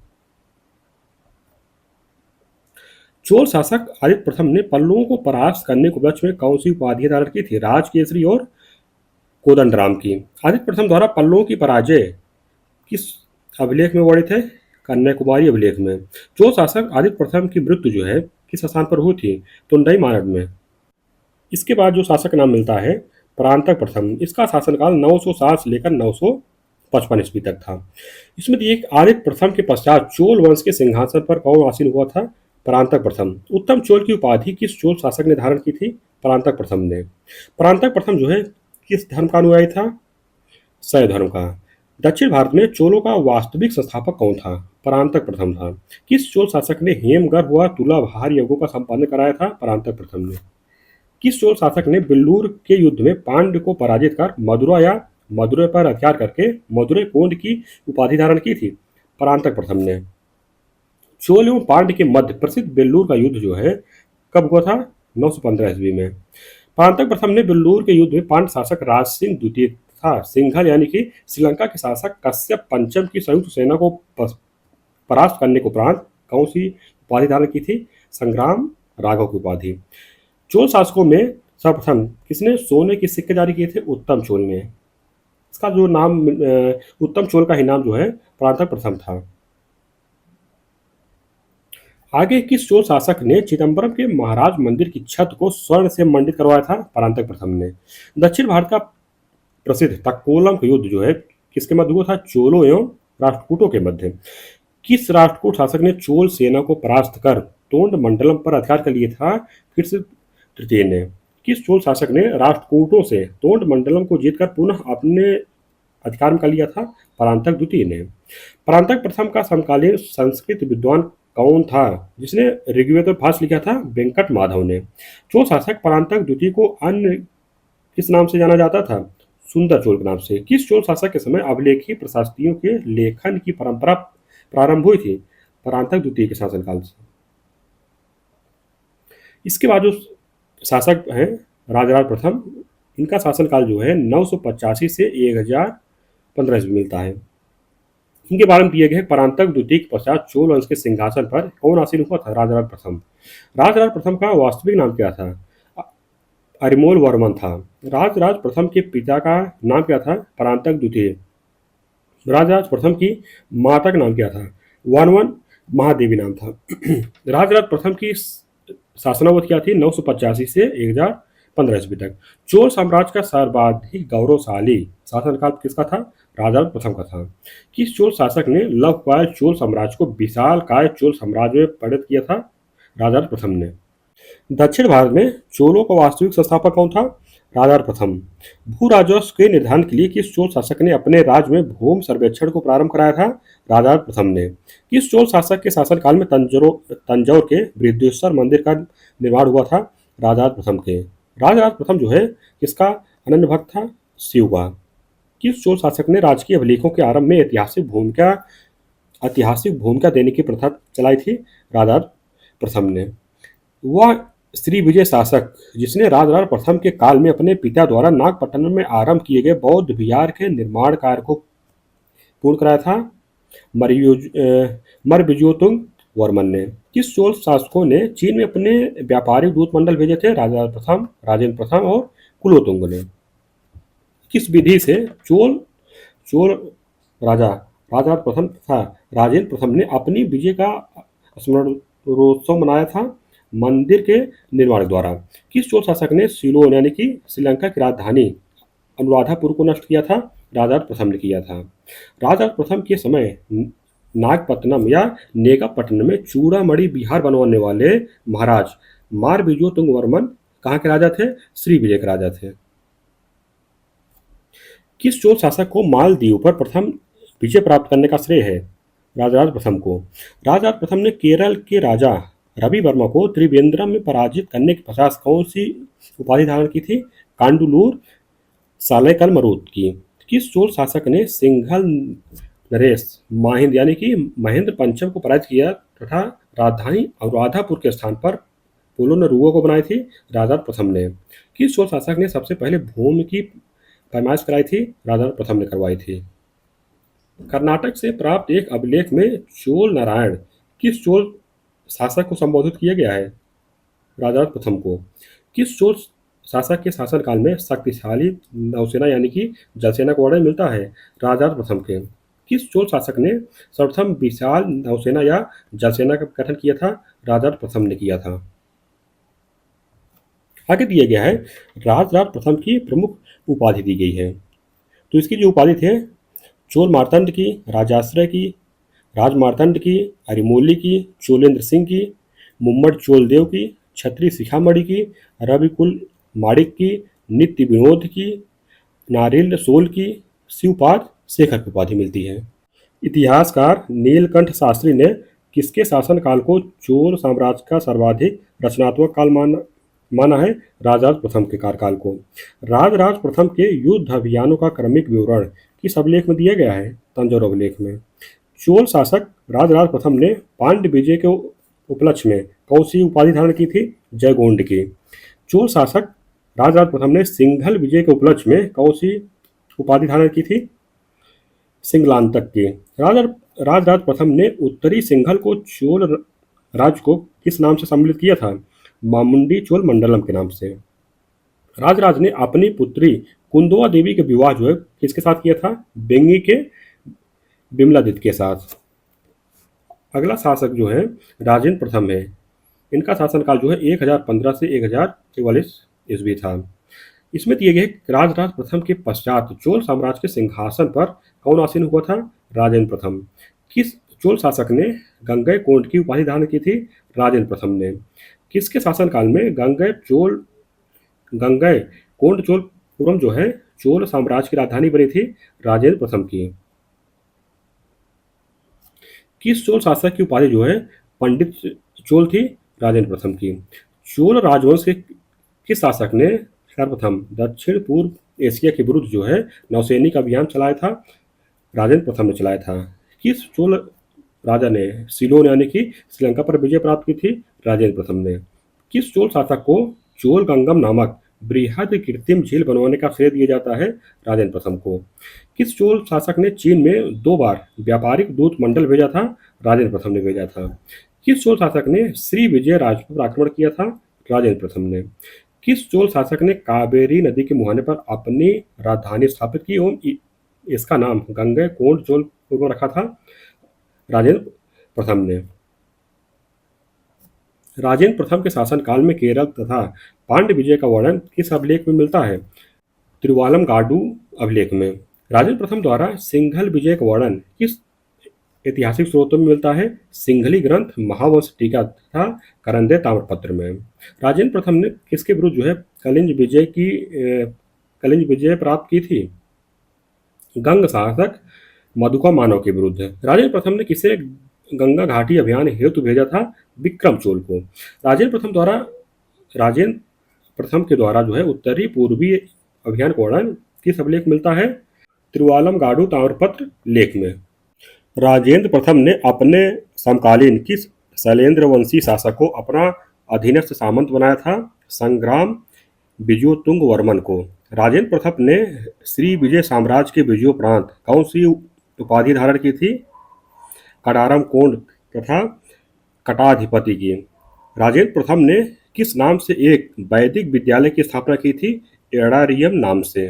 चोल शासक आदित्य प्रथम ने पल्लवों को परास्त करने के उपलक्ष्य में कौन सी उपाधि धारण की थी? राजकेसरी और कोदंडराम की। आदित्य प्रथम द्वारा पल्लवों की पराजय किस अभिलेख में वर्णित है? कन्याकुमारी अभिलेख में। चोल शासक आदित्य प्रथम की मृत्यु जो है किस स्थान पर हुई थी? तुंडई मानद में। इसके बाद जो शासक नाम मिलता है परांतक प्रथम। इसका शासनकाल 907 से लेकर 955 ईस्वी तक था। इसमें एक आदित्य प्रथम के पश्चात चोल वंश के सिंहासन पर कौन आसीन हुआ था? परांतक प्रथम। उत्तम चोल की उपाधि किस चोल शासक ने धारण की थी? परांतक प्रथम ने। परांतक प्रथम जो है किस धर्म का अनुयायी था? शैव धर्म का। दक्षिण भारत में चोलों का वास्तविक संस्थापक कौन था? परांतक प्रथम था। किस चोल शासक ने हेमगर्भ व तुलाभार यज्ञों का संपादन कराया था? परांतक प्रथम ने। किस चोल शासक ने बिल्लूर के युद्ध में पांड्य को पराजित कर मदुरै पर अधिकार करके मदुरै कोंड की उपाधि धारण की थी? परांतक प्रथम ने। चोल एवं पांड्य के मध्य प्रसिद्ध बेल्लूर का युद्ध जो है कब हुआ था? 915 ईस्वी में। परांतक प्रथम ने बेल्लूर के युद्ध में पांड्य शासक राज सिंह द्वितीय तथा सिंघल यानी कि श्रीलंका के शासक कश्यप पंचम की संयुक्त सेना को परास्त करने के उपरांत कौन सी उपाधि धारण की थी? संग्राम राघव की उपाधि। चोल शासकों में सर्वप्रथम किसने सोने के सिक्के जारी किए थे? उत्तम चोल ने। इसका जो नाम उत्तम चोल का ही नाम जो है परांतक प्रथम था। आगे किस चोल शासक ने चिदम्बरम के महाराज मंदिर की छत को स्वर्ण से मंडित करवाया था? परांतक प्रथम ने। दक्षिण भारत का प्रसिद्ध तक्कोलम का युद्ध जो है किसके मध्य हुआ था? चोलों एवं राष्ट्रकूटों के मध्य। किस राष्ट्रकूट शासक ने चोल सेना को परास्त कर तोंड मंडलम पर अधिकार कर लिया था? फिर तृतीय ने। किस चोल शासक ने राष्ट्रकूटों से तोंड मंडलम को जीतकर पुनः अपने अधिकार में कर लिया था? परांतक द्वितीय ने। परांतक प्रथम का समकालीन संस्कृत विद्वान कौन था जिसने ऋग्वेद और भाष्य लिखा था? वेंकट माधव ने। चोल शासक परांतक द्वितीय को अन्य किस नाम से जाना जाता था? सुंदर चोल के नाम से। किस चोल शासक के समय अभिलेखीय प्रशस्तियों के लेखन की परंपरा प्रारंभ हुई थी? परांतक द्वितीय के शासनकाल से। इसके बाद जो शासक हैं राजराज प्रथम, इनका शासनकाल जो है 985 से 1015 ईस्वी मिलता है। इनके बारे में दिए गए परांतक द्वितीय के पश्चात चोल वंश के सिंहासन पर कौन आसीन हुआ था? राजराज प्रथम। राजराज प्रथम का वास्तविक नाम क्या था? अरिमोल वर्मन था। राजराज प्रथम के पिता का नाम क्या था? परांतक द्वितीय। राजराज प्रथम की माता का नाम क्या था? वर्मन महादेवी नाम था। राजराज प्रथम की शासनावधि क्या थी? 985 से 1015 ईस्वी तक। चोल साम्राज्य का सर्वाधिक गौरवशाली शासनकाल किसका था? राजराज प्रथम का था। किस चोल शासक ने लवपाल चोल साम्राज्य को विशालकाय चोल साम्राज्य में परिणत किया था? राजराज प्रथम ने। दक्षिण भारत में चोलों का वास्तविक संस्थापक कौन था? राजराज प्रथम। भू राजस्व के निर्धारण के लिए किस चोल शासक ने अपने राज्य में भूमि सर्वेक्षण को प्रारंभ कराया था? राजराज प्रथम ने। किस चोल शासक के शासनकाल में तंजौर के बृहदेश्वर मंदिर का निर्माण हुआ था? राजराज प्रथम के। राजराज प्रथम जो है किसका अनन्य भक्त था? शिव का। किस चोल शासक ने राजकीय अभिलेखों के आरंभ में ऐतिहासिक भूमिका देने की प्रथा चलाई थी? राजराज प्रथम ने। वह श्री विजय शासक जिसने राजराज प्रथम के काल में अपने पिता द्वारा नागपट्टनम में आरंभ किए गए बौद्ध विहार के निर्माण कार्य को पूर्ण कराया था? मरविजोतुंग वर्मन ने। किस चोल शासकों ने चीन में अपने व्यापारिक दूत मंडल भेजे थे? राजा प्रथम, राजेंद्र प्रथम और कुलोतुंग ने। किस विधि से चोल चोल राजा राजा प्रथम तथा राजेंद्र प्रथम ने अपनी विजय का स्मरणोत्सव मनाया था? मंदिर के निर्माण द्वारा। किस चोल शासक ने सिलोन यानी कि श्रीलंका की राजधानी अनुराधापुर को नष्ट किया था? राजराज प्रथम ने किया था। राजराज प्रथम के समय नागपट्टनम या नेगापट्टनम में चूड़ामणि विहार बनवाने वाले महाराज मारविजोतुंग वर्मन कहाँ के राजा थे? श्री विजय के राजा थे। किस चोल शासक को मालदीव पर प्रथम विजय प्राप्त करने का श्रेय है? राजराज प्रथम को। राजराज प्रथम ने केरल के राजा रवि वर्मा को त्रिवेंद्रम में पराजित करने के पश्चात कौन सी उपाधि धारण की थी? कांडुलूर सालेकल मरुत की। किस चोल शासक ने सिंघल नरेश माहिंद यानी कि महेंद्र पंचम को पराजित किया तथा राजधानी अनुराधापुर के स्थान पर पोलोनरुओ को बनाई थी? राजराज प्रथम ने। किस चोल शासक ने सबसे पहले भूमि की पैमाइश कराई थी? राजराज प्रथम ने करवाई थी। कर्नाटक से प्राप्त एक अभिलेख में चोल नारायण किस चोल शासक को संबोधित किया गया है? राजराज प्रथम को। किस चोल शासक के शासनकाल में शक्तिशाली नौसेना यानी कि जलसेना को वर्णन मिलता है? राजराज प्रथम के। किस चोल शासक ने सर्वप्रथम विशाल नौसेना या जलसेना का गठन किया था? राजराज प्रथम ने किया था। आगे दिया गया है राजराज प्रथम की प्रमुख उपाधि दी गई है। तो इसकी जो उपाधि थे चोल मार्तंड की, राजाश्रय की, राजमार्तंड की, अरिमोली की, चोलेंद्र सिंह की, मुम्मड़ चोलदेव की, छत्री शिखामणि की, रविकुल माणिक की, नित्य विनोद की, नारिल सोल की शिवपाद शेखर की उपाधि मिलती है। इतिहासकार नीलकंठ शास्त्री ने किसके शासनकाल को चोल साम्राज्य का सर्वाधिक रचनात्मक काल माना है? राजराज प्रथम के कार्यकाल को। राजराज प्रथम के युद्ध अभियानों का क्रमिक विवरण किस अभिलेख में दिया गया है? तंजौर अभिलेख में। चोल शासक राजराज प्रथम ने पांड्य विजय के उपलक्ष्य में कौन सी उपाधि धारण की थी? जयगोंड की। चोल शासक राजराज प्रथम ने सिंघल विजय के उपलक्ष्य में कौन सी उपाधि धारण की थी? सिंगलांतक की। राजराज प्रथम ने उत्तरी सिंघल को चोल राज्य को किस नाम से सम्मिलित किया था? मामुंडी चोल मंडलम के नाम से। राजराज ने अपनी पुत्री कुंदवा देवी के विवाह जो है किसके साथ किया था? बेंगी के बिमलादित्य के साथ। अगला शासक जो है राजेंद्र प्रथम है। इनका शासनकाल जो है 1015 से 1044 ईस्वी था। इसमें दिए गए राजराज प्रथम के पश्चात चोल साम्राज्य के सिंहासन पर कौन आसीन हुआ था? राजेंद्र प्रथम। किस चोल शासक ने गंगई कोंड की उपाधि धारण की थी? राजेंद्र प्रथम ने। किसके शासनकाल में गंगई कोंड चोलपुरम जो है चोल साम्राज्य की राजधानी बनी थी? राजेंद्र प्रथम की। किस चोल शासक की उपाधि जो है पंडित चोल थी? राजेंद्र प्रथम की। चोल राजवंश के किस शासक ने सर्वप्रथम दक्षिण पूर्व एशिया के विरुद्ध जो है नौसैनिक अभियान चलाया था? राजेंद्र प्रथम ने चलाया था। किस चोल राजा ने सिलोन यानी कि श्रीलंका पर विजय प्राप्त की थी? राजेंद्र प्रथम ने। किस चोल शासक को चोल गंगम नामक बृहद कृत्रिम झील बनवाने का श्रेय दिया जाता है? राजेंद्र प्रथम को। किस चोल शासक ने चीन में 2 बार व्यापारिक दूत मंडल भेजा था? राजेंद्र प्रथम ने भेजा था। किस चोल शासक ने श्री विजय राजपूत पर आक्रमण किया था? राजेंद्र प्रथम ने। किस चोल शासक ने कावेरी नदी के मुहाने पर अपनी राजधानी स्थापित की एवं इसका नाम गंगई कोंड चोलपुरम रखा था? राजेंद्र प्रथम ने। राजेंद्र प्रथम के शासनकाल में केरल तथा पांड्य विजय का वर्णन किस अभिलेख में मिलता है? तिरुवालमगाडु अभिलेख में। राजेंद्र प्रथम द्वारा सिंघल विजय का वर्णन किस ऐतिहासिक स्रोतों में मिलता है? सिंघली ग्रंथ, महावंश टीका तथा करंदे ताम्रपत्र में। राजेंद्र प्रथम ने किसके विरुद्ध जो है कलिंज विजय प्राप्त की थी? गंग शासक मधुका मानव के विरुद्ध। राजेंद्र प्रथम ने किसे गंगा घाटी अभियान हेतु भेजा था? विक्रम चोल को। राजेंद्र प्रथम के द्वारा जो है उत्तरी पूर्वी अभियान का वर्णन किस अभिलेख मिलता है? तिरुवालमगाडु ताम्रपत्र लेख में। राजेंद्र प्रथम ने अपने समकालीन किस शैलेंद्र वंशी शासक को अपना अधीनस्थ सामंत बनाया था? संग्राम विजयोतुंग वर्मन को। राजेंद्र प्रथम ने श्री विजय साम्राज्य के विजयोपरांत कौन सी उपाधि धारण की थी? कडारम कोंड तथा कटाधिपति की। राजेंद्र प्रथम ने किस नाम से एक वैदिक विद्यालय की स्थापना की थी? एडारियम नाम से।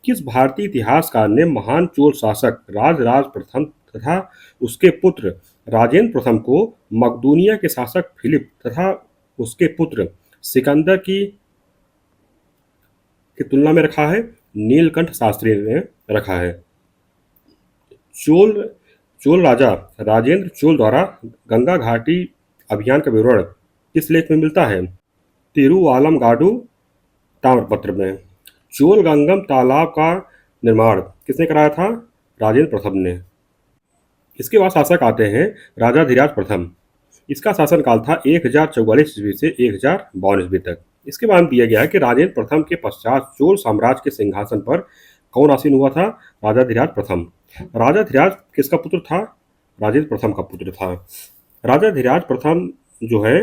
किस भारतीय इतिहासकार ने महान चोल शासक राजराज प्रथम तथा उसके पुत्र राजेंद्र प्रथम को मकदूनिया के शासक फिलिप तथा उसके पुत्र सिकंदर की तुलना में रखा है? नीलकंठ शास्त्री ने रखा है। चोल राजा राजेंद्र चोल द्वारा गंगा घाटी अभियान का विवरण किस लेख में मिलता है? तिरुवालमगाडु ताम्रपत्र में। चोल गंगम तालाब का निर्माण किसने कराया था? राजेंद्र प्रथम ने। इसके बाद शासक आते हैं राजाधिराज प्रथम। इसका शासनकाल था 1044 ईस्वी से 1052 ईस्वी तक। इसके बाद दिया गया है कि राजेंद्र प्रथम के पश्चात चोल साम्राज्य के सिंहासन पर कौन आसीन हुआ था? राजाधिराज प्रथम। राजाधिराज किसका पुत्र था? राजेंद्र प्रथम का पुत्र था। राजाधिराज प्रथम जो है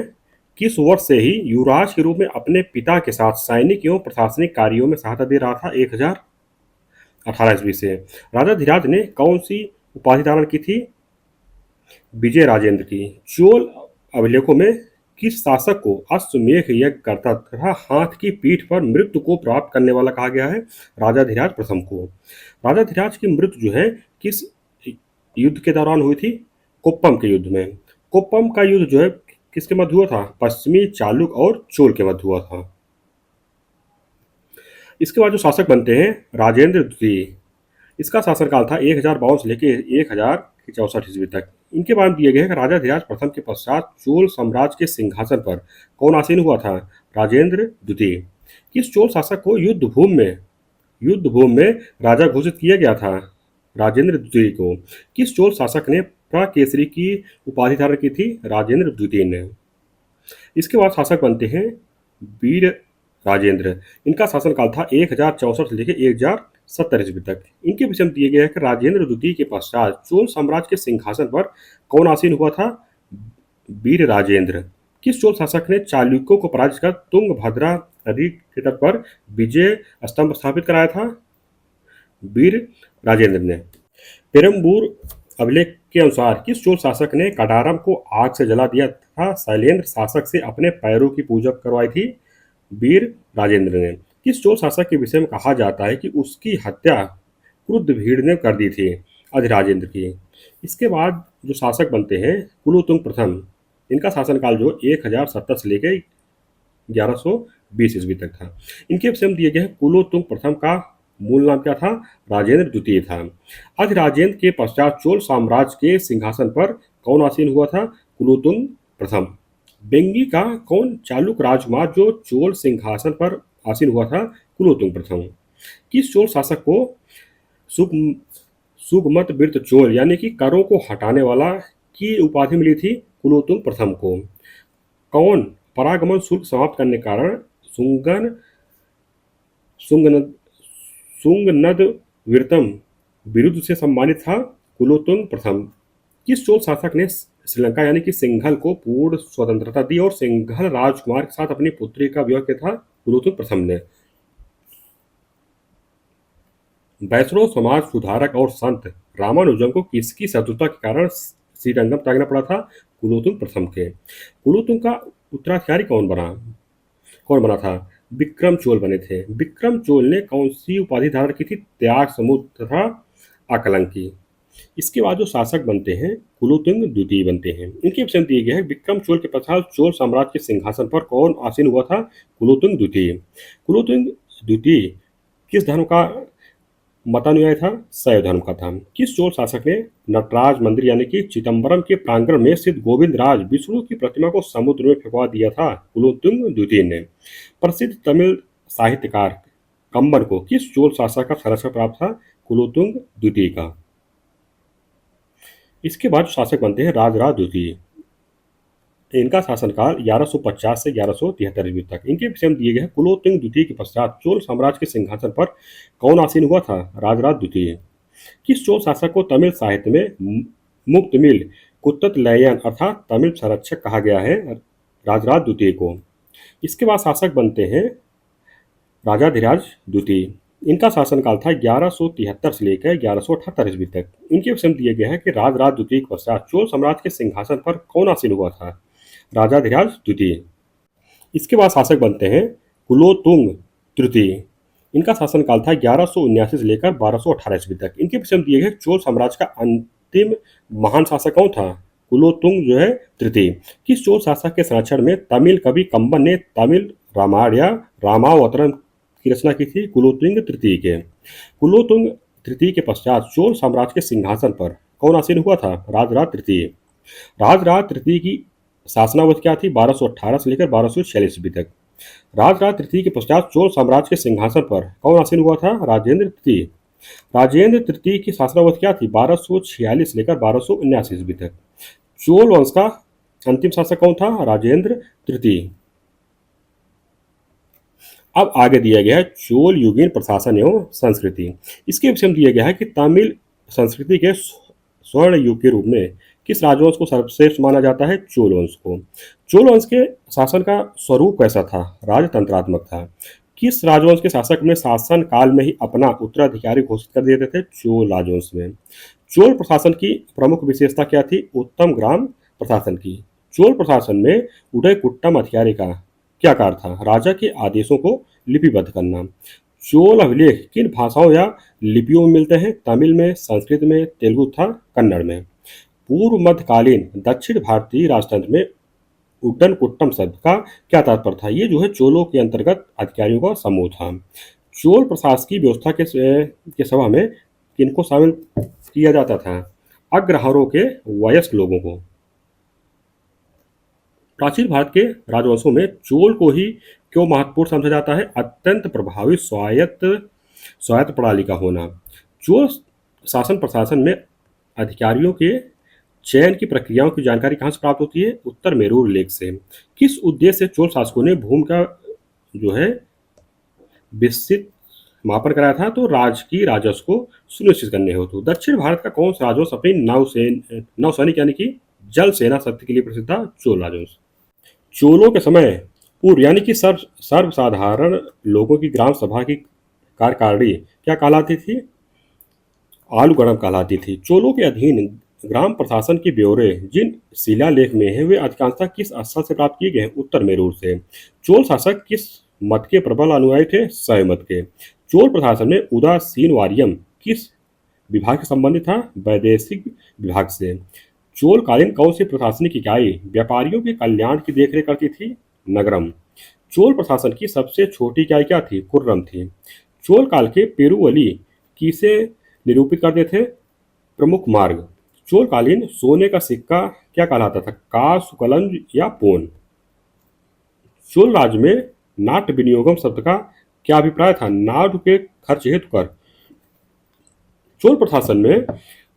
किस वर्ष से ही युवराज के रूप में अपने पिता के साथ सैनिक एवं प्रशासनिक कार्यों में सहायता दे रहा था? 1018 ईस्वी से। राजाधिराज ने कौन सी उपाधि धारण की थी? विजय राजेंद्र की। चोल अभिलेखों में किस शासक को अश्वमेध यज्ञ करता तथा हाथ की पीठ पर मृत्यु को प्राप्त करने वाला कहा गया है? राजाधिराज प्रथम को। राजाधिराज की मृत्यु जो है किस युद्ध के दौरान हुई थी? कोप्पम के युद्ध में। कोप्पम का युद्ध जो है किसके मध्य हुआ था? पश्चिमी चालुक और चोल के मध्य हुआ था। इसके बाद जो शासक बनते हैं राजेंद्र द्वितीय। इसका शासनकाल था 1052 से लेकर 1064 ईस्वी तक। इनके बाद दिए गए राजाधिराज प्रथम के पश्चात चोल साम्राज्य के सिंहासन पर कौन आसीन हुआ था? राजेंद्र द्वितीय। किस चोल शासक को युद्ध भूमि में राजा घोषित किया गया था राजेंद्र द्वितीय को? किस चोल शासक ने प्रकेसरी की उपाधि धारण की थी? राजेंद्र द्वितीय ने। इसके बाद शासक बनते हैं वीर राजेंद्र। इनका शासनकाल था 1064 से लेकर 1070 ईस्वी तक। इनके विषय में दिए गए हैं कि राजेंद्र द्वितीय के पश्चात चोल साम्राज्य के सिंहासन पर कौन आसीन हुआ था? वीर राजेंद्र। किस चोल शासक ने चालुक्यों को पराजित कर तुंगभद्रा नदी के तट पर विजय स्तंभ स्थापित कराया था? वीर राजेंद्र ने। पेरम्बूर अभिलेख के अनुसार किस चोल शासक ने कडारम को आग से जला दिया था? शैलेंद्र शासक से अपने पैरों की पूजा करवाई थी? वीर राजेंद्र ने। किस चोल शासक के विषय में कहा जाता है कि उसकी हत्या क्रुद्ध भीड़ ने कर दी थी? अधिराजेंद्र की। इसके बाद जो शासक बनते हैं कुलोतुंग प्रथम। इनका शासनकाल जो 1070 से लेकर 1120 ईस्वी तक था। इनके विषय में दिए गए हैं कुलोतुंग प्रथम का मूल नाम क्या था? राजेंद्र द्वितीय था। अधिराजेंद्र के पश्चात चोल साम्राज्य के सिंहासन पर कौन आसीन हुआ था? कुलोतुंग प्रथम। बेंगी का कौन चालुक राजकुमार जो चोल सिंहासन पर आसीन हुआ था? कुलोतुंग प्रथम। किस चोल शासक को सुग सुगमत बिर्त चोल यानी कि करों को हटाने वाला की उपाधि मिली थी? कुलोतुंग प्रथम को। कौन परागमन शुल्क समाप्त करने के कारण सुंगन सुंगनद सुंगनद वीरतम बिरुद से सम्मानित था? कुलोतुंग प्रथम। किस चोल शासक ने श्रीलंका यानी कि सिंघल को पूर्ण स्वतंत्रता दी और सिंघल राजकुमार के साथ अपनी पुत्री का विवाह किया था? कुलोतुंग प्रथम ने। वैष्णव समाज सुधारक और संत रामानुजन को किसकी शत्रुता के कारण श्रीरंगम त्यागना पड़ा था? कुलोतुंग प्रथम के। कुलोतुंग का उत्तराधिकारी कौन बना था? विक्रम चोल बने थे। विक्रम चोल ने कौन सी उपाधि धारण की थी? त्याग समुद्र तथा आकलंकी। इसके बाद जो शासक बनते हैं कुलोतुंग द्वितीय बनते हैं। इनके विषय में दिए गए हैं विक्रम चोल के पश्चात चोल साम्राज्य के सिंहासन पर कौन आसीन हुआ था? कुलोतुंग द्वितीय। कुलोतुंग द्वितीय किस धर्म का मतानुयायी था? शैव धर्म का था। किस चोल शासक ने नटराज मंदिर यानी कि चिदम्बरम के प्रांगण में स्थित गोविंद राज विष्णु की प्रतिमा को समुद्र में फेंकवा दिया था? कुलोतुंग द्वितीय ने। प्रसिद्ध तमिल साहित्यकार कंबन को किस चोल शासक का संरक्षण प्राप्त था? कुलोतुंग द्वितीय का। इसके बाद शासक बनते हैं राजराज द्वितीय। इनका शासनकाल 1150 से 1173 ईस्वी तक। इनके विषय में दिए गए हैं कुलोतुंग द्वितीय के पश्चात चोल साम्राज्य के सिंहासन पर कौन आसीन हुआ था? राजराज द्वितीय। किस चोल शासक को तमिल साहित्य में मुक्तमिल कुत्तलयन अर्थात तमिल संरक्षक कहा गया है? राजराज द्वितीय को। इसके बाद शासक बनते हैं राजाधिराज द्वितीय। इनका शासनकाल था 1173 से लेकर 1178 ईस्वी तक। इनके विषय में दिए गए हैं कि राजराज द्वितीय के पश्चात चोल साम्राज्य के सिंहासन पर कौन आसीन हुआ था? राजाधिराज द्वितीय। इसके बाद शासक बनते हैं कुलोतुंग तृतीय। इनका शासनकाल था 1179 से लेकर 1218 ईस्वी तक। इनके विषय में दिए गए चोल साम्राज्य का अंतिम महान शासक कौन था? कुलोतुंग जो है तृतीय। किस चोल शासक के संरक्षण में तमिल कवि कंबन ने तमिल रामायण या रामावतरण की रचना की थी? कुलोतुंग तृतीय के। कुलोतुंग तृतीय के पश्चात चोल साम्राज्य के सिंहासन पर कौन आसीन हुआ था? राजराज तृतीय। राजराज तृतीय की शासनावधि क्या थी? 1218 से लेकर 1246 ईस्वी तक। राजराज तृतीय के पश्चात चोल साम्राज्य के सिंहासन पर कौन आसीन हुआ था? राजेंद्र तृतीय। राजेंद्र तृतीय की शासनावधि क्या थी? 1246 से लेकर 1279 ईस्वी तक। चोल वंश का अंतिम शासक कौन था? राजेंद्र तृतीय। अब आगे दिया गया है चोल युगीन प्रशासन एवं संस्कृति। इसके विषय में दिया गया है कि तमिल संस्कृति के स्वर्ण युग के रूप में किस राजवंश को सर्वश्रेष्ठ माना जाता है? चोल वंश को। चोल वंश के शासन का स्वरूप कैसा था? राजतंत्रात्मक था। किस राजवंश के शासक में शासन काल में ही अपना उत्तराधिकारी घोषित कर देते थे? चोल राजवंश में। चोल प्रशासन की प्रमुख विशेषता क्या थी? उत्तम ग्राम प्रशासन की। चोल प्रशासन में उदयकुट्टम अधिकारी का क्या कार्य था? राजा के आदेशों को लिपिबद्ध करना। चोल अभिलेख किन भाषाओं या लिपियों में मिलते हैं? तमिल में, संस्कृत में, तेलुगु तथा कन्नड़ में। पूर्व मध्यकालीन दक्षिण भारतीय राजतंत्र में उड्डनकुट्टम शब्द का क्या तात्पर्य था? ये जो है चोलों के अंतर्गत अधिकारियों का समूह था। चोल प्रशासकीय व्यवस्था के सभा में किनको शामिल किया जाता था? अग्रहारों के वयस्क लोगों को। प्राचीन भारत के राजवंशों में चोल को ही क्यों महत्वपूर्ण समझा जाता है? अत्यंत प्रभावी स्वायत्त स्वायत्त प्रणाली का होना। चोल शासन प्रशासन में अधिकारियों के चयन की प्रक्रियाओं की जानकारी कहाँ से प्राप्त होती है? उत्तर मेरूर लेख से। किस उद्देश्य से चोल शासकों ने भूमि का जो है विस्तृत मापन कराया था? तो की राजस्व को सुनिश्चित करने हेतु। दक्षिण भारत का कौन सा राजवंश अपनी नौसैनिक यानी कि जल सेना शक्ति के लिए प्रसिद्ध था? चोल राजवंश। चोलों के समय पूर्व यानी कि सर्वसाधारण लोगों की ग्राम सभा की कार्यकारिणी क्या कहलाती थी? आलूगढ़ कहलाती थी। चोलों के अधीन ग्राम प्रशासन के ब्यौरे जिन शिलालेख में हैं वे अधिकांशतः किस स्थल से प्राप्त किए गए हैं? उत्तर मेरूर से। चोल शासक किस मत के प्रबल अनुयायी थे? शैव मत के। चोल प्रशासन में उदासीन वारियम किस विभाग से संबंधित था? वैदेशिक विभाग से। चोल कालीन कौन सी प्रशासनिक इकाई व्यापारियों के कल्याण की देखरेख करती थी? नगरम। चोल प्रशासन की सबसे छोटी इकाई क्या थी? कुर्रम थी। चोल काल के पेरुवली किसे निरूपित करते थे? प्रमुख मार्ग। चोलकालीन सोने का सिक्का क्या कहलाता था? का, सुकलंज या पोन। चोल राज्य में नाट्य विनियोगम शब्द का क्या अभिप्राय था? नाट्य के खर्च हेतु कर। चोल प्रशासन में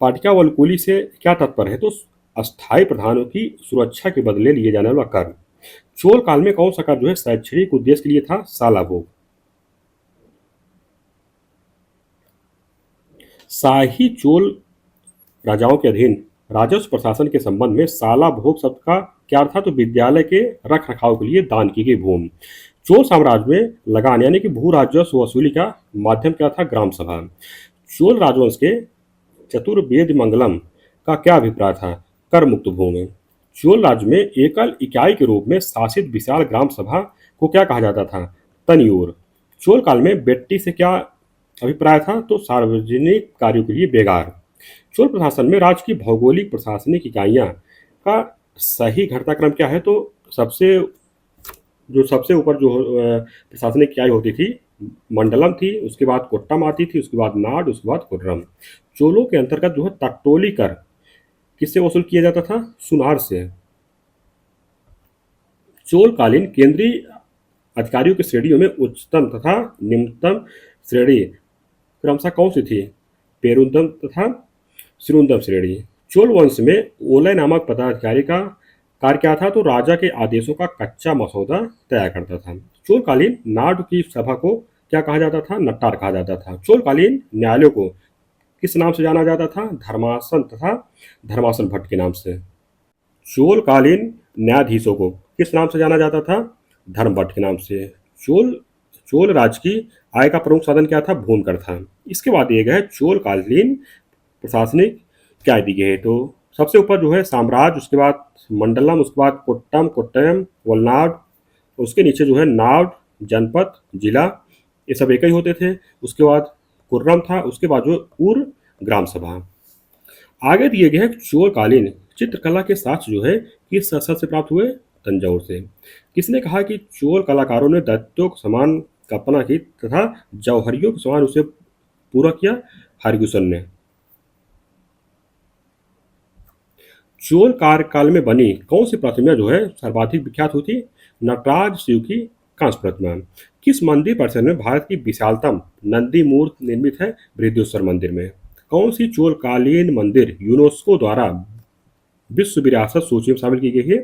पाटिका वल्कुली से क्या तात्पर्य है? तो अस्थायी प्रधानों की सुरक्षा के बदले लिए जाने वाला कर। चोल काल में कौन सा कर जो है शैक्षणिक उद्देश्य के लिए था? साला भोग। शाही चोल राजाओं के अधीन राजस्व प्रशासन के संबंध में साला भोग शब्द का क्या अर्थ था? तो विद्यालय के रख रखाव के लिए दान की गई भूमि। चोल साम्राज्य में लगान यानी कि भू राजस्व वसूली का माध्यम क्या था? ग्राम सभा। चोल राजवंश के चतुर्वेद मंगलम का क्या अभिप्राय था? कर मुक्त भूमि। चोल राज्य में एकल इकाई के रूप में शासित विशाल ग्राम सभा को क्या कहा जाता था? तनियूर। चोल काल में बेट्टी से क्या अभिप्राय था? तो सार्वजनिक कार्यों के लिए बेगार। चोल प्रशासन में राज्य की भौगोलिक प्रशासनिक इकाइयां का सही घटनाक्रम क्या है? तो सबसे ऊपर जो प्रशासनिक इकाई होती थी मंडलम थी, उसके बाद कोट्टम आती थी, उसके बाद नाड, उसके बाद कुर्रम। चोलों के अंतर्गत जो है तट्टोली कर किससे वसूल किया जाता था? सुनार से। चोलकालीन केंद्रीय अधिकारियों की श्रेणियों में उच्चतम तथा निम्नतम श्रेणी क्रमशः कौन सी थी? पेरुंदम तथा श्रीरुंदम श्रेणी। चोल वंश में ओलय नामक पदाधिकारी का कार्य क्या था? तो राजा के आदेशों का कच्चा मसौदा तैयार करता था। चोलकालीन नाड की सभा को क्या कहा जाता था? नट्टार कहा जाता था। चोलकालीन न्यायालयों को किस नाम से जाना जाता था? धर्मासन तथा धर्मासन भट्ट के नाम से। चोलकालीन न्यायाधीशों को किस नाम से जाना जाता था? धर्म भट्ट के नाम से। चोल चोल राज्य की आय का प्रमुख साधन क्या था? भूमिकर था। इसके बाद दिए गए चोलकालीन प्रशासनिक क्या दी गई है? तो सबसे ऊपर जो है साम्राज्य, उसके बाद मंडलम, उसके बाद कोट्टम, कोट्टयम, वलनाड, उसके नीचे जो है नाड, जनपद, जिला, ये सब एक ही होते थे। उसके बाद कुर्रम था, उसके बाद जो उर ग्राम सभा। आगे दिए गए चोलकालीन चित्रकला के साक्ष्य जो है किस स्थल से प्राप्त हुए? तंजौर से। किसने कहा कि चोल कलाकारों ने दैत्यों के समान कल्पना की तथा जौहरियों के समान उसे पूरा किया? हरगुसन ने। चोल कार्यकाल में बनी कौन सी प्रतिमा जो है सर्वाधिक विख्यात हुई थी? नटराज शिव की कांस्य प्रतिमा। किस मंदिर परिसर में भारत की विशालतम नंदी मूर्ति निर्मित है? बृहदेश्वर मंदिर में। कौन सी चोलकालीन मंदिर यूनेस्को द्वारा विश्व विरासत सूची में शामिल की गई है?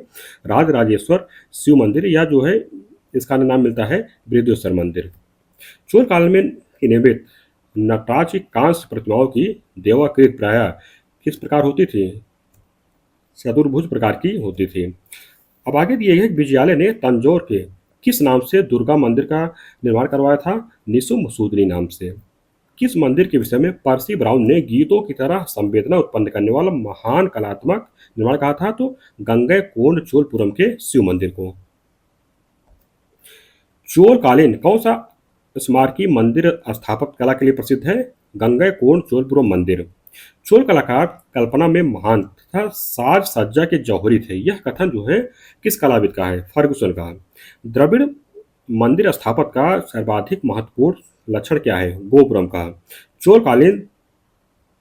राजराजेश्वर शिव मंदिर, या जो है इसका नाम मिलता है बृहदेश्वर मंदिर। चोल काल में निर्मित नटराज की कांस्य प्रतिमाओं की देवाकृति प्रायः किस प्रकार होती थी? चतुर्भुज प्रकार की होती थी। अब आगे दिए गए विजयालय ने तंजौर के किस नाम से दुर्गा मंदिर का निर्माण करवाया था? निशुम्भ सूदनी नाम से। किस मंदिर के विषय में पर्सी ब्राउन ने गीतों की तरह संवेदना उत्पन्न करने वाला महान कलात्मक निर्माण कहा था? तो गंगैकोंड चोलपुरम के शिव मंदिर को। चोलकालीन कौन सा स्मारकी मंदिर स्थापत्य कला के लिए प्रसिद्ध है? गंगैकोंड चोलपुरम मंदिर। चोल कलाकार कल्पना में महान तथा साज सज्जा के जौहरी थे, यह कथन जो है किस कलाविद का है? फर्गुसन का। द्रविड़ मंदिर स्थापत्य का सर्वाधिक महत्वपूर्ण लक्षण क्या है? गोपुरम का। चोलकालीन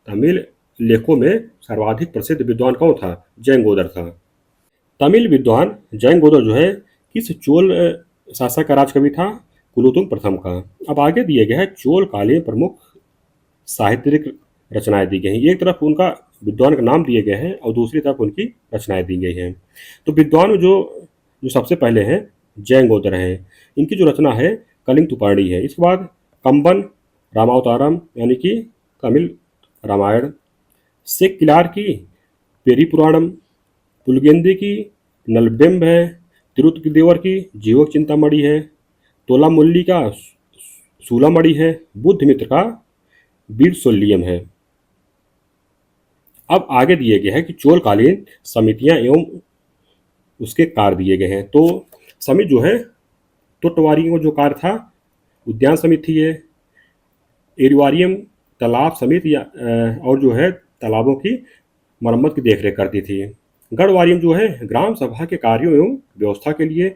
तमिल लेखों में सर्वाधिक प्रसिद्ध विद्वान कौन था? जयंगोदर था। तमिल विद्वान जयंगोदर जो है किस चोल शासक का राजकवि था? कुलोत्तुंग प्रथम का। अब आगे दिए गए हैं चोल कालीन प्रमुख साहित्यिक रचनाएं दी गई हैं। एक तरफ उनका विद्वान का नाम दिए गए हैं और दूसरी तरफ उनकी रचनाएं दी गई हैं। तो विद्वान जो जो सबसे पहले हैं जयंगोदर हैं। इनकी जो रचना है कलिंग तुपाणी है। इसके बाद कंबन रामावतारम यानी कि तमिल रामायण, शेख किलार की पेरी पुराणम, पुलगेंदी की नलबिंब है, तिरुत्तदेवर की जीवक चिंतामणि है, तोलामुल्ली का सूलामणि है, बुद्ध मित्र का वीर सोल्लियम है। अब आगे दिए गए हैं कि चोलकालीन समितियां एवं उसके कार्य दिए गए हैं। तो समिति जो है तोटवारी का जो कार्य था, उद्यान समिति है, एरिवारियम तालाब समिति और जो है तालाबों की मरम्मत की देखरेख करती थी। गढ़वारियम जो है ग्राम सभा के कार्यों एवं व्यवस्था के लिए।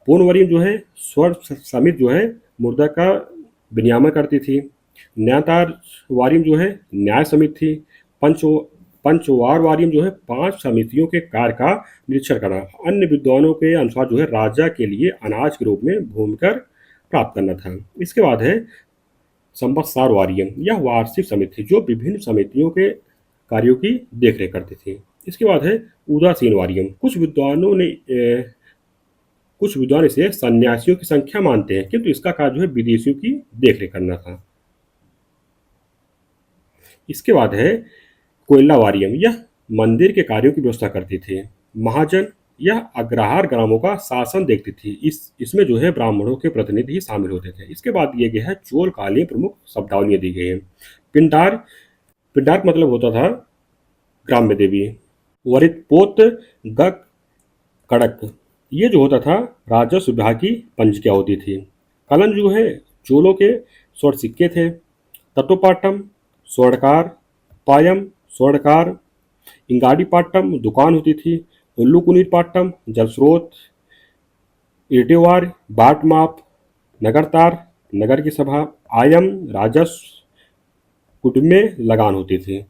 पूर्णवरियम जो है स्वर समिति जो है मुर्दा का विनियामन करती थी। न्यायतार वारियम जो है न्याय समिति थी। पंचवार वारियम जो है 5 समितियों के कार्य का निरीक्षण करना। अन्य विद्वानों के अनुसार जो है राजा के लिए अनाज के रूप में भूमिकर प्राप्त करना था। इसके बाद है संवत्सर वारियम, यह वार्षिक समिति थी जो विभिन्न समितियों के कार्यों की देखरेख करती थी। इसके बाद है उदासीन वारियम। कुछ विद्वान इसे सन्यासियों की संख्या मानते हैं, किंतु इसका कार्य जो है विदेशियों की देखरेख करना था। इसके बाद है कोयला वारियम, यह मंदिर के कार्यों की व्यवस्था करती थी। महाजन, यह अग्रहार ग्रामों का शासन देखती थी। इसमें जो है ब्राह्मणों के प्रतिनिधि शामिल होते थे। इसके बाद दिए गए हैं चोलकालीन प्रमुख शब्दावलियां दी गई हैं। पिंडार, पिंडार का मतलब होता था ग्राम्य देवी। वरितपोत गक कड़क, ये जो होता था राजस्व विभाग की पंजिका होती थी। कलन जो है चोलों के स्वर्ण सिक्के थे। तटोपाटम स्वर्णकार, पायम स्वर्णकार, इंगाडी पाटम दुकान होती थी। उल्लूकुनीर पाटम जल स्रोत, इटेवार बाट माप, नगरतार नगर की सभा, आयम राजस्व, कुटुंब में लगान होती थी।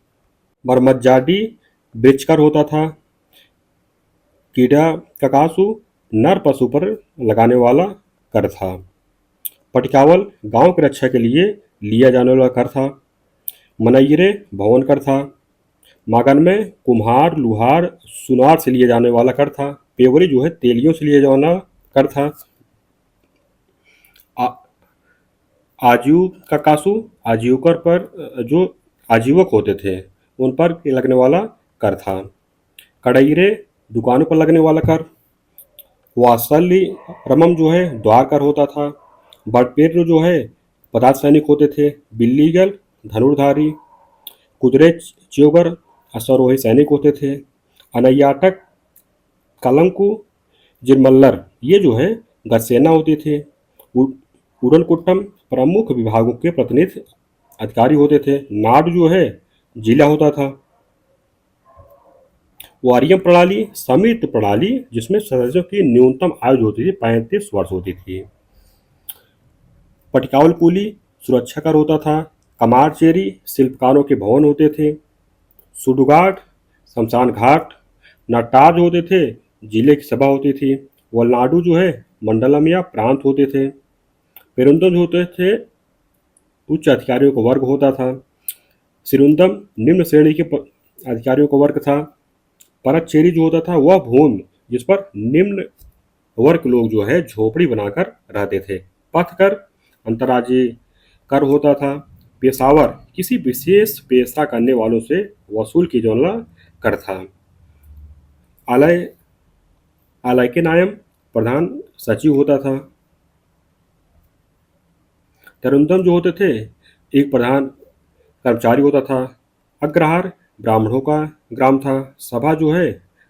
मरमज्जाडी वृक्षकर होता था। कीड़ा ककासु नर पशु पर लगाने वाला कर था। पटकावल गांव की रक्षा के लिए लिया जाने वाला कर था। मनैरे भवन कर था। मागन में कुम्हार लुहार सुनार से लिए जाने वाला कर था। पेवरी जो है तेलियों से लिए जाने वाला कर था। आजीव ककासु आजीवकर पर जो आजीवक होते थे उन पर लगने वाला कर था। कड़ईरे दुकानों पर लगने वाला कर। वात्सल्य रमम जो है द्वार कर होता था। बटपेट जो है पदार्थ सैनिक होते थे। बिल्लीगल धनुर्धारी। कुदरे च्योगर अश्वारोही सैनिक होते थे। अनैयाटक कलंकु जिरमल्लर, ये जो है गजसेना होती थी। उड़नकुट्टम प्रमुख विभागों के प्रतिनिधि अधिकारी होते थे। नाड जो है जिला होता था। वारियम प्रणाली समिति प्रणाली जिसमें सदस्यों की न्यूनतम आयु होती थी 35 वर्ष होती थी। पटकावल कुली सुरक्षा कर होता था। कमारचेरी शिल्पकारों के भवन होते थे। सुडुगाट शमशान घाट। नटाज होते थे जिले की सभा होती थी। वलनाडु जो है मंडलम या प्रांत होते थे। पेरुंदम जो होते थे उच्च अधिकारियों का वर्ग होता था। सिरुंदम निम्न श्रेणी के अधिकारियों का वर्ग था। परतचेरी जो होता था वह भूमि जिस पर निम्न वर्ग के लोग जो है झोपड़ी बनाकर रहते थे। पथकर अंतर्राज्यीय कर होता था। पेशावर किसी विशेष पेशा करने वालों से वसूल की जाने वाला कर था। आलय आलय के नायम प्रधान सचिव होता था। तरुंदम जो होते थे एक प्रधान कर्मचारी होता था। अग्रहार ब्राह्मणों का ग्राम था। सभा जो है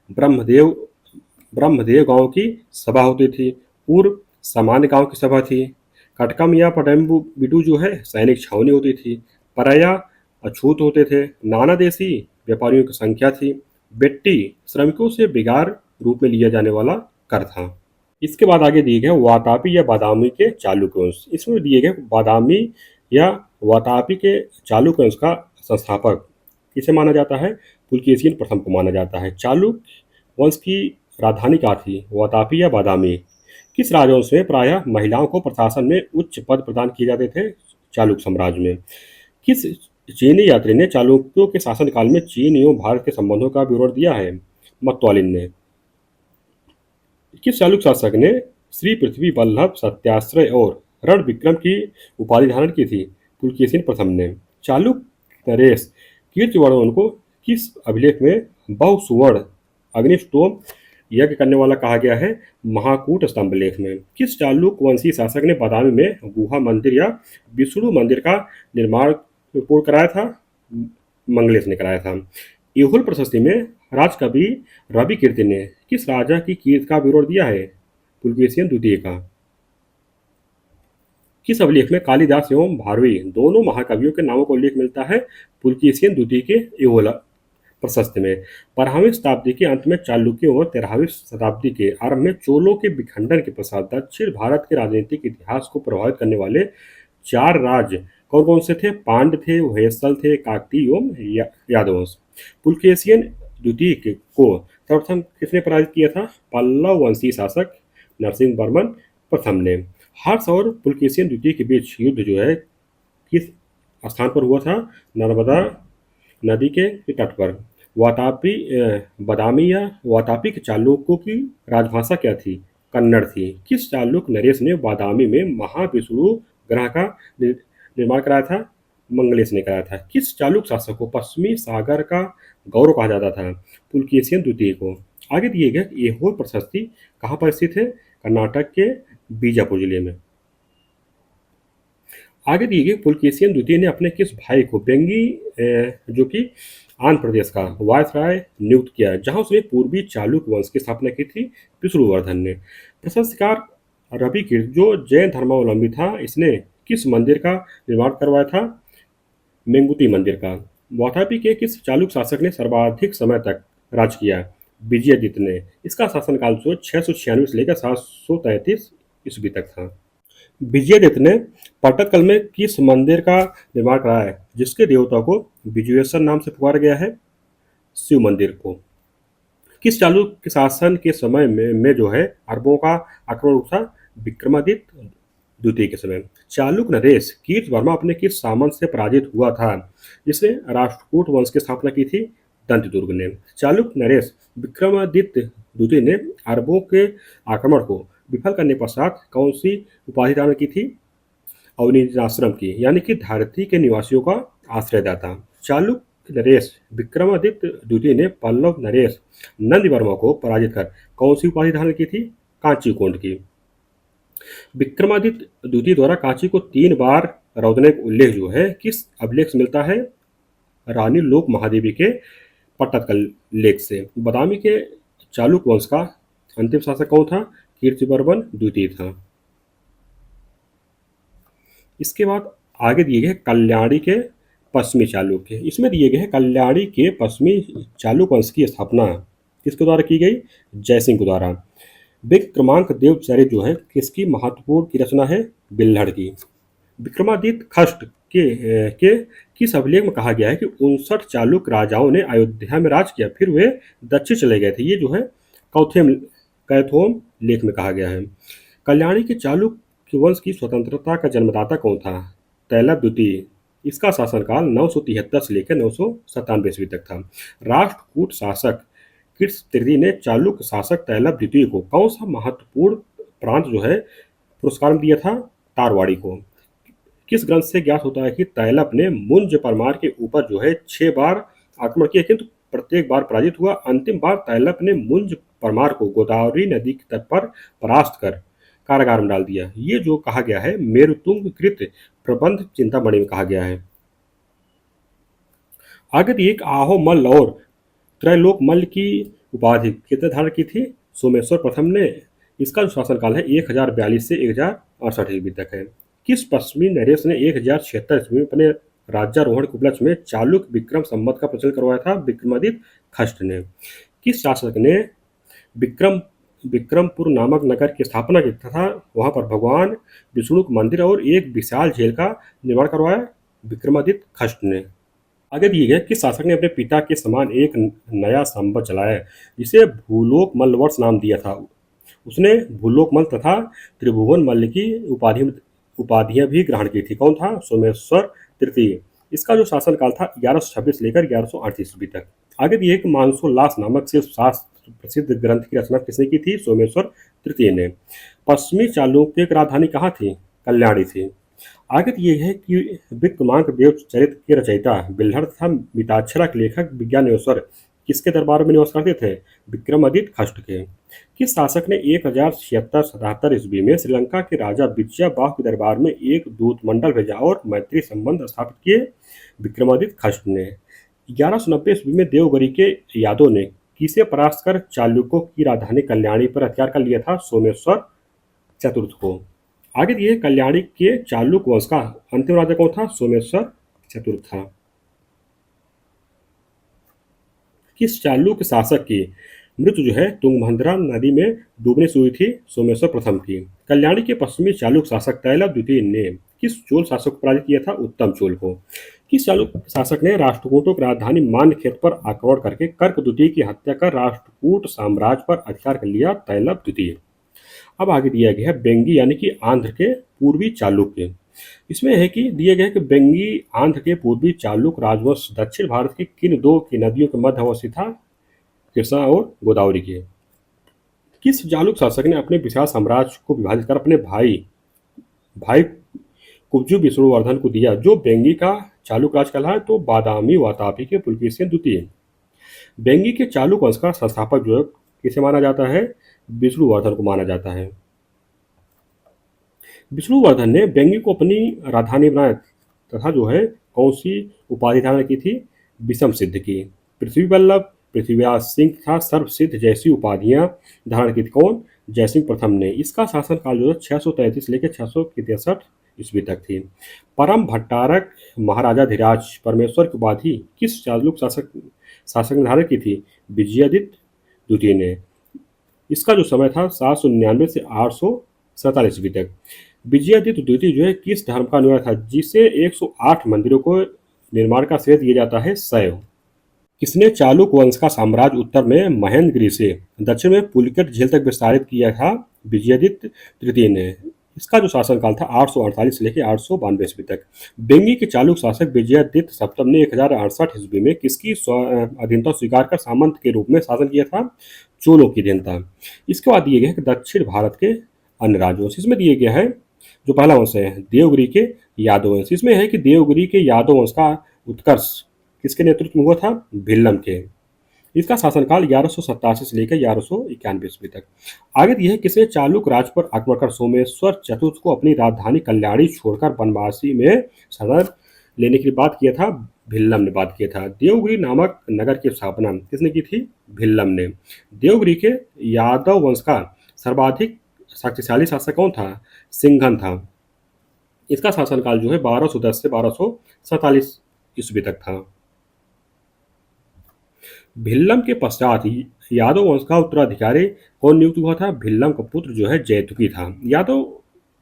ब्रह्मदेव गांव की सभा होती थी। पूर्व सामान्य गांव की सभा थी। कटकम या पटम्बू बिडू जो है सैनिक छावनी होती थी। परया अछूत होते थे। नाना देशी व्यापारियों की संख्या थी। बेट्टी श्रमिकों से बिगाड़ रूप में लिया जाने वाला कर था। इसके बाद आगे दिए गए वातापी या बादामी के चालुक्य वंश। इसमें दिए गए बादामी या वातापी के चालुक्य वंश का संस्थापक किसे माना जाता है? पुलकेशिन प्रथम को माना जाता है। चालुक्य वंश की राजधानी कहाँ थी? वातापी या बादामी। किस राजवंश में प्रायः महिलाओं को प्रशासन में उच्च पद प्रदान किए जाते थे? चालुक्य साम्राज्य में। किस चीनी यात्री ने चालुक्यों के शासनकाल में चीन एवं भारत के संबंधों का विवरण दिया है? मतवालिन ने। किस चालुक्य शासक ने श्री पृथ्वी वल्लभ सत्याश्रय और रण विक्रम की उपाधि धारण की थी? पुलकेशिन प्रथम ने। चालुक्य नरेश कीर्तिवर्धन को किस अभिलेख में बहुसुवर्ण अग्निष्टोम यज्ञ करने वाला कहा गया है? महाकूट स्तंभ लेख में। किस चालुक्य वंशी शासक ने बादामी में गुहा मंदिर या विष्णु मंदिर का निर्माण पूर्ण कराया था? मंगलेश ने कराया था। ऐहोल प्रशस्ति में राजकवि रवि कीर्ति ने किस राजा की कीर्ति का विवरण दिया है? पुलकेशिन द्वितीय का। किस अभिलेख में कालिदास एवं भारवी दोनों महाकवियों के नामों का उल्लेख मिलता है? पुलकेशिन द्वितीय के ऐहोल प्रशस्ति में। 12वीं शताब्दी के अंत में चालुक्यों और 13वीं शताब्दी के आरंभ में चोलों के विखंडन के पश्चात दक्षिण भारत के राजनीतिक इतिहास को प्रभावित करने वाले 4 राज्य कौन कौन से थे? पांड्य थे, होयसल थे, काकतीय एवं यादवंश। पुलकेशिन द्वितीय को सर्वप्रथम किसने पराजित किया था? पल्लव वंशी शासक नरसिंह वर्मन प्रथम ने। हर्ष और पुलकेशिन द्वितीय के बीच युद्ध जो है किस स्थान पर हुआ था? नर्मदा नदी के तट पर। बादामी या वातापी के चालुक्यों की राजभाषा क्या थी? कन्नड़ थी। किस चालुक्य नरेश ने बादामी में महाविष्णु ग्रह का निर्माण कराया था? मंगलेश ने कराया था। किस चालुक्य शासक को पश्चिमी सागर का गौरव कहा जाता था? पुलकेशिन द्वितीय को। आगे दिए गए ऐहोल प्रशस्ति कहाँ पर स्थित है? कर्नाटक के बीजापुर जिले में। आगे दिए गए पुलकेशिन द्वितीय ने अपने किस भाई को बेंगी जो कि आंध्र प्रदेश का वायसराय नियुक्त किया, जहां उसने पूर्वी चालुक्य वंश की स्थापना की थी? विष्णुवर्धन ने। प्रशस्तिकार रवि कीर्ति जो जैन धर्मावलंबी था, इसने किस मंदिर का निर्माण करवाया था? मेंगुती मंदिर का। वातापी के किस चालुक्य शासक ने सर्वाधिक समय तक राज किया? विजयादित्य ने। इसका शासनकाल 696 से लेकर 733 ईस्वी तक था। विजयादित्य ने पट्टदकल में किस मंदिर का निर्माण कराया है, जिसके देवता को विजयेश्वर नाम से पुकारा गया है? शिव मंदिर को। किस चालुक्य शासन के समय में जो है अरबों का आक्रमण हुआ था? विक्रमादित्य द्वितीय के समय। चालुक्य नरेश कीर्तिवर्मा अपने किस सामंत से पराजित हुआ था, जिसने राष्ट्रकूट वंश की स्थापना की थी? दंतदुर्ग ने। चालुक्य नरेश विक्रमादित्य द्वितीय ने अरबों के आक्रमण को विफल करने पश्चात कौन सी उपाधि धारण की थी? अवनीजाश्रम की, यानी कि धरती के निवासियों का आश्रयदाता। चालुक्य नरेश विक्रमादित्य द्वितीय ने पल्लव नरेश नंदवर्मा को पराजित कर कौन सी उपाधि धारण की थी? कांचीकोंड की। विक्रमादित्य द्वितीय द्वारा कांची को 3 बार रौदने का उल्लेख जो है किस अभिलेख से मिलता है? रानी लोक महादेवी के पट्टदकल लेख से। बादामी के चालुक्य वंश का अंतिम शासक कौन था? कीर्तिवर्मन द्वितीय था। इसके बाद आगे दिए गए कल्याणी के पश्चिमी चालुक्य। इसमें दिए गए कल्याणी के पश्चिमी चालुक्य वंश की स्थापना किसके द्वारा की गई? जयसिंह के द्वारा। विक्रमांक देवचरित जो है किसकी महत्वपूर्ण की रचना है? बिल्हड़ की। विक्रमादित्य खष्ट के किस अभिलेख में कहा गया है कि 59 चालुक्य राजाओं ने अयोध्या में राज किया, फिर वे दक्षिण चले गए थे? ये जो है कैथोम लेख में कहा गया है। कल्याणी के चालुक्य वंश की स्वतंत्रता का जन्मदाता कौन था? तैलप द्वितीय। इसका शासनकाल 973 से लेकर 997 ईस्वी तक था। राष्ट्रकूट शासक कृष्ण तृतीय ने चालुक्य शासक तैलप द्वितीय को कौन सा महत्वपूर्ण प्रांत जो है पुरस्कार दिया था? तारवाड़ी को। किस ग्रंथ से ज्ञात होता है कि तैलप ने मुंज परमार के ऊपर जो है 6 बार आक्रमण किया, किंतु प्रत्येक बार पराजित हुआ? अंतिम बार तैलप ने मुंज परमार को गोदावरी नदी के तट पर परास्त कर कारागार में डाल दिया। ये जो कहा गया है मेरुतुंग कृत प्रबंध चिंतामणि में कहा गया है। आगे दिए आहो मल्ल और त्रैलोक मल्ल की उपाधि कितने धारण की थी? सोमेश्वर प्रथम ने। इसका जो शासनकाल है 1042 से 1068 ईस्वी तक है। किस पश्चिमी नरेश ने 1076 ईस्वी में अपने राज्यारोहण के उपलक्ष्य में चालुक्य विक्रम संवत का प्रचलन करवाया था? विक्रमादित्य खष्ट ने। किस शासक ने विक्रमपुर नामक नगर की स्थापना की तथा वहां पर भगवान विष्णु का मंदिर और एक विशाल झील का निर्माण करवाया? विक्रमादित्य खष्ट ने। आगे दिए गए किस शासक ने अपने पिता के समान एक नया संवत चलाया, जिसे भूलोक मल्लवर्ष नाम दिया था? उसने भूलोकमल तथा त्रिभुवन मल्ल की उपाधियां भी ग्रहण की थी। कौन था? सोमेश्वर तृतीय। इसका जो शासनकाल था 1126 लेकर 1138 ईस्वी तक। आगे दिए कि मानसोल्लास नामक शिव शास्त्र प्रसिद्ध ग्रंथ की रचना किसने की थी? सोमेश्वर तृतीय ने। पश्चिमी चालुक्य की राजधानी कहाँ थी? कल्याणी थी। आगे दिए है कि विक्रमांक देव चरित्र के रचयिता बिल्हड़ तथा मिताक्षरा के लेखक विज्ञानेश्वर किसके दरबार में निवास करते थे? विक्रमादित्य खष्ट के। किस शासक ने 1076-77 ईस्वी में श्रीलंका के राजा विजया बाहु के दरबार में एक दूत मंडल भेजा और मैत्री संबंध स्थापित किए? विक्रमादित्य खष्ट ने। 1190 ईस्वी में देवगिरी के यादव ने किसे परास्त कर चालुक्यों की राजधानी कल्याणी पर हथियार कर लिया था? सोमेश्वर चतुर्थ को। आगे दिए कल्याणी के चालुक्य वंश का अंतिम राजा कौन था? सोमेश्वर चतुर्थ था। किस चालुक्य शासक की मृत्यु जो है तुंगभद्रा नदी में डूबने से हुई थी? सोमेश्वर प्रथम की। कल्याणी के पश्चिमी चालुक्य शासक तैलव द्वितीय ने किस चोल शासक को पराजित किया था? उत्तम चोल को। किस चालुक्य शासक ने राष्ट्रकूटों की राजधानी मान्यखेत पर आक्रमण करके कर्क द्वितीय की हत्या कर राष्ट्रकूट साम्राज्य पर अधिकार कर लिया? तैलव द्वितीय। अब आगे दिया गया है बेंगी यानी कि आंध्र के पूर्वी चालुक्य। इसमें है कि दिए गए कि बेंगी आंध्र के पूर्वी चालुक्य राजवंश दक्षिण भारत की किन दो की नदियों के मध्य अवस्थित था? कृष्णा और गोदावरी के। किस चालुक्य शासक ने अपने विशाल साम्राज्य को विभाजित कर अपने भाई भाई कुब्जु विष्णुवर्धन को दिया, जो बेंगी का चालुक्य राज कहलाया? तो बादामी वातापी के पुलकेशिन द्वितीय। बेंगी के चालुक्य वंश का संस्थापक जो है किसे माना जाता है? विष्णुवर्धन को माना जाता है। विष्णुवर्धन ने बेंगी को अपनी राजधानी बनाया तथा जो है कौन सी उपाधि धारण की थी? विषम सिद्ध की। पृथ्वी वल्लभ, पृथ्वीराज सिंह तथा सर्वसिद्ध जैसी उपाधियां धारण की थी। कौन? जयसिंह प्रथम ने। इसका शासनकाल जो है 633 लेकर 663 ईस्वी तक थी। परम भट्टारक महाराजा धीराज परमेश्वर की उपाधि किस चालुक्य शासक ने धारण की थी? विजयादित्य द्वितीय ने। इसका जो समय था 799 से 847 ईस्वी तक। विजयादित्य द्वितीय जो है किस धर्म का अनुयायी था, जिसे 108 मंदिरों को निर्माण का श्रेय दिया जाता है? शैव। किसने चालुक्य वंश का साम्राज्य उत्तर में महेंद्रगिरी से दक्षिण में पुलिकट झील तक विस्तारित किया था? विजयादित्य तृतीय ने। इसका जो शासनकाल था 848 से लेकर 892 ईस्वी तक। बेंगी के चालुक्य शासक विजयादित्य सप्तम ने 1068 ईस्वी में किसकी अधीनता स्वीकार कर सामंत के रूप में शासन किया था? चोलों की अधीनता। इसके बाद दिए गए हैं कि दक्षिण भारत के अन्य राजवंश। इसमें दिए गया है जो पहला वंश है देवगिरी के यादव वंश। इसमें है कि देवगिरी के यादव वंश का उत्कर्ष किसके नेतृत्व में हुआ था? भिल्लम के। इसका शासनकाल 1187 से लेकर 1191 ईस्वी तक। आगे दिए है किसने चालुक्य राज पर आक्रमण कर सोमेश्वर चतुर्थ को अपनी राजधानी कल्याणी छोड़कर बनवासी में शरण लेने की बात किया था? भिल्लम ने बात किया था। देवगिरी नामक नगर की स्थापना किसने की थी? भिल्लम ने। देवगिरी के यादव वंश का सर्वाधिक शक्तिशाली शासक कौन था? सिंघन था। इसका शासनकाल जो है 1210 से 1247 ईस्वी तक था। भिल्लम के पश्चात यादव वंश का उत्तराधिकारी कौन नियुक्त हुआ था? भिल्लम का पुत्र जो है जैतुकी था। यादव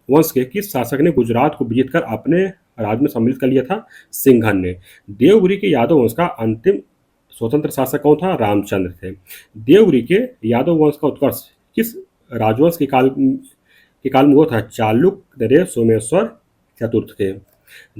वंश के किस शासक ने गुजरात को विजित कर अपने राज्य में सम्मिलित कर लिया था? सिंघन ने। देवगिरी के यादव वंश का अंतिम स्वतंत्र शासक कौन था? रामचंद्र थे। देवगिरी के यादव वंश का उत्कर्ष किस राजवंश के काल में हुआ था? चालुक्य नरेश सोमेश्वर चतुर्थ के।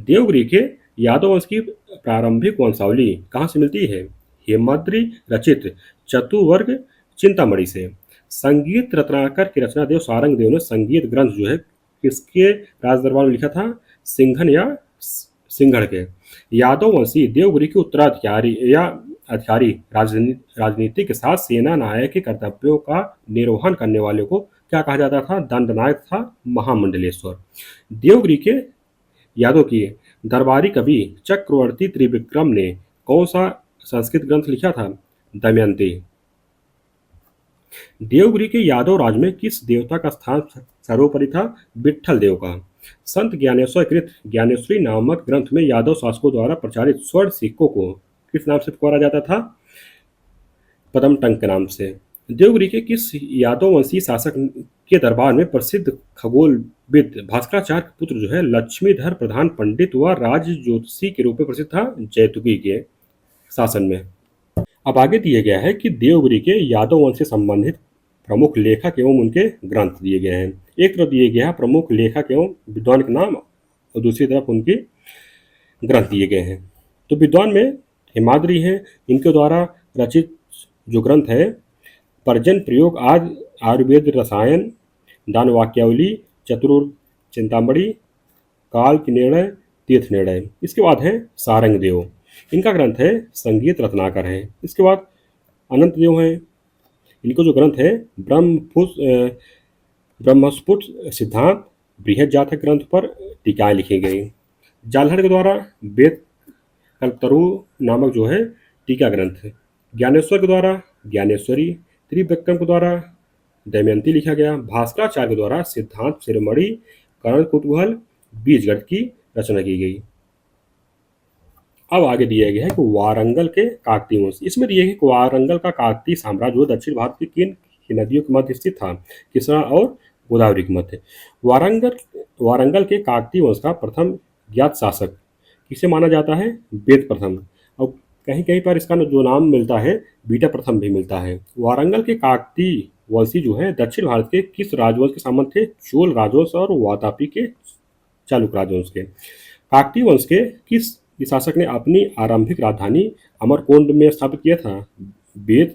देवगिरी के यादव वंश की प्रारंभिक वंशावली कहाँ से मिलती है? हेमद्री रचित चतुर्वर्ग चिंतामणि से। संगीत रत्नाकर की रचना देव सारंग देव ने संगीत ग्रंथ जो है किसके राज दरबार में लिखा था? सिंघन या सिंघड़ के। यादव वंशी देवगिरी के उत्तराधिकारी या अधिकारी राजनीति के साथ सेना नायक के कर्तव्यों का निर्वहन करने वाले को क्या कहा जाता था? दंडनायक था महामंडलेश्वर। देवगिरी के यादव की दरबारी कवि चक्रवर्ती त्रिविक्रम ने कौन सा संस्कृत ग्रंथ लिखा था? दमयंती। देवगिरी के यादव राज में किस देवता का स्थान सर्वोपरि था? विट्ठल देव का। संत ज्ञानेश्वर कृत ज्ञानेश्वरी नामक ग्रंथ में यादव शासकों द्वारा प्रचारित स्वर्ण सिक्कों को किस नाम से पुकारा जाता था? पदम टंक के नाम से। देवगिरी के किस यादव वंशीय शासक के दरबार में प्रसिद्ध खगोलविद भास्कराचार्य के पुत्र जो है लक्ष्मीधर प्रधान पंडित व राज ज्योतिषी के रूप में प्रसिद्ध था? जैतुकी के शासन में। अब आगे दिया गया है कि देवगिरी के यादव वंश से संबंधित प्रमुख लेखक एवं उनके ग्रंथ दिए गए हैं। एक तरफ दिए गया है प्रमुख लेखक एवं विद्वान के नाम और दूसरी तरफ उनके ग्रंथ दिए गए हैं। तो विद्वान में हेमाद्रि हैं, इनके द्वारा रचित जो ग्रंथ है पर्जन प्रयोग आदि, आयुर्वेद रसायन, दान वाक्यावली, चतुर् चिंतामणि, काल की निर्णय, तीर्थ निर्णय। इसके बाद है सारंग देव, इनका ग्रंथ है संगीत रत्नाकर है। इसके बाद अनंत देव हैं, इनको जो ग्रंथ है ब्रह्मस्फुट सिद्धांत, बृहद जातक ग्रंथ पर टीकाएं लिखी गई। जालहर के द्वारा वेद कल्पतरु नामक जो है टीका ग्रंथ है। ज्ञानेश्वर के द्वारा ज्ञानेश्वरी, त्रिविक्रम के द्वारा दमयंती लिखा गया। भास्कराचार्य के द्वारा सिद्धांत शिरोमणि, कर्ण कुतूहल, बीज गणित की रचना की गई। अब आगे दिया गया है कि वारंगल के काकतीय वंश। इसमें दिया है कि वारंगल का काकतीय साम्राज्य जो दक्षिण भारत की किन नदियों के मध्य स्थित था, कृष्णा और गोदावरी के मध्य। वारंगल के काकतीय वंश का प्रथम ज्ञात शासक किसे माना जाता है? वेद प्रथम। और कहीं कहीं पर इसका जो नाम मिलता है बीटा प्रथम भी मिलता है। वारंगल के काकतीय वंशी जो है दक्षिण भारत के किस राजवंश के संबंध थे? चोल राजवंश और वातापी के चालुक्य राजवंश के। काकतीय वंश के किस शासक ने अपनी आरंभिक राजधानी अमरकोंड में स्थापित किया था? वेद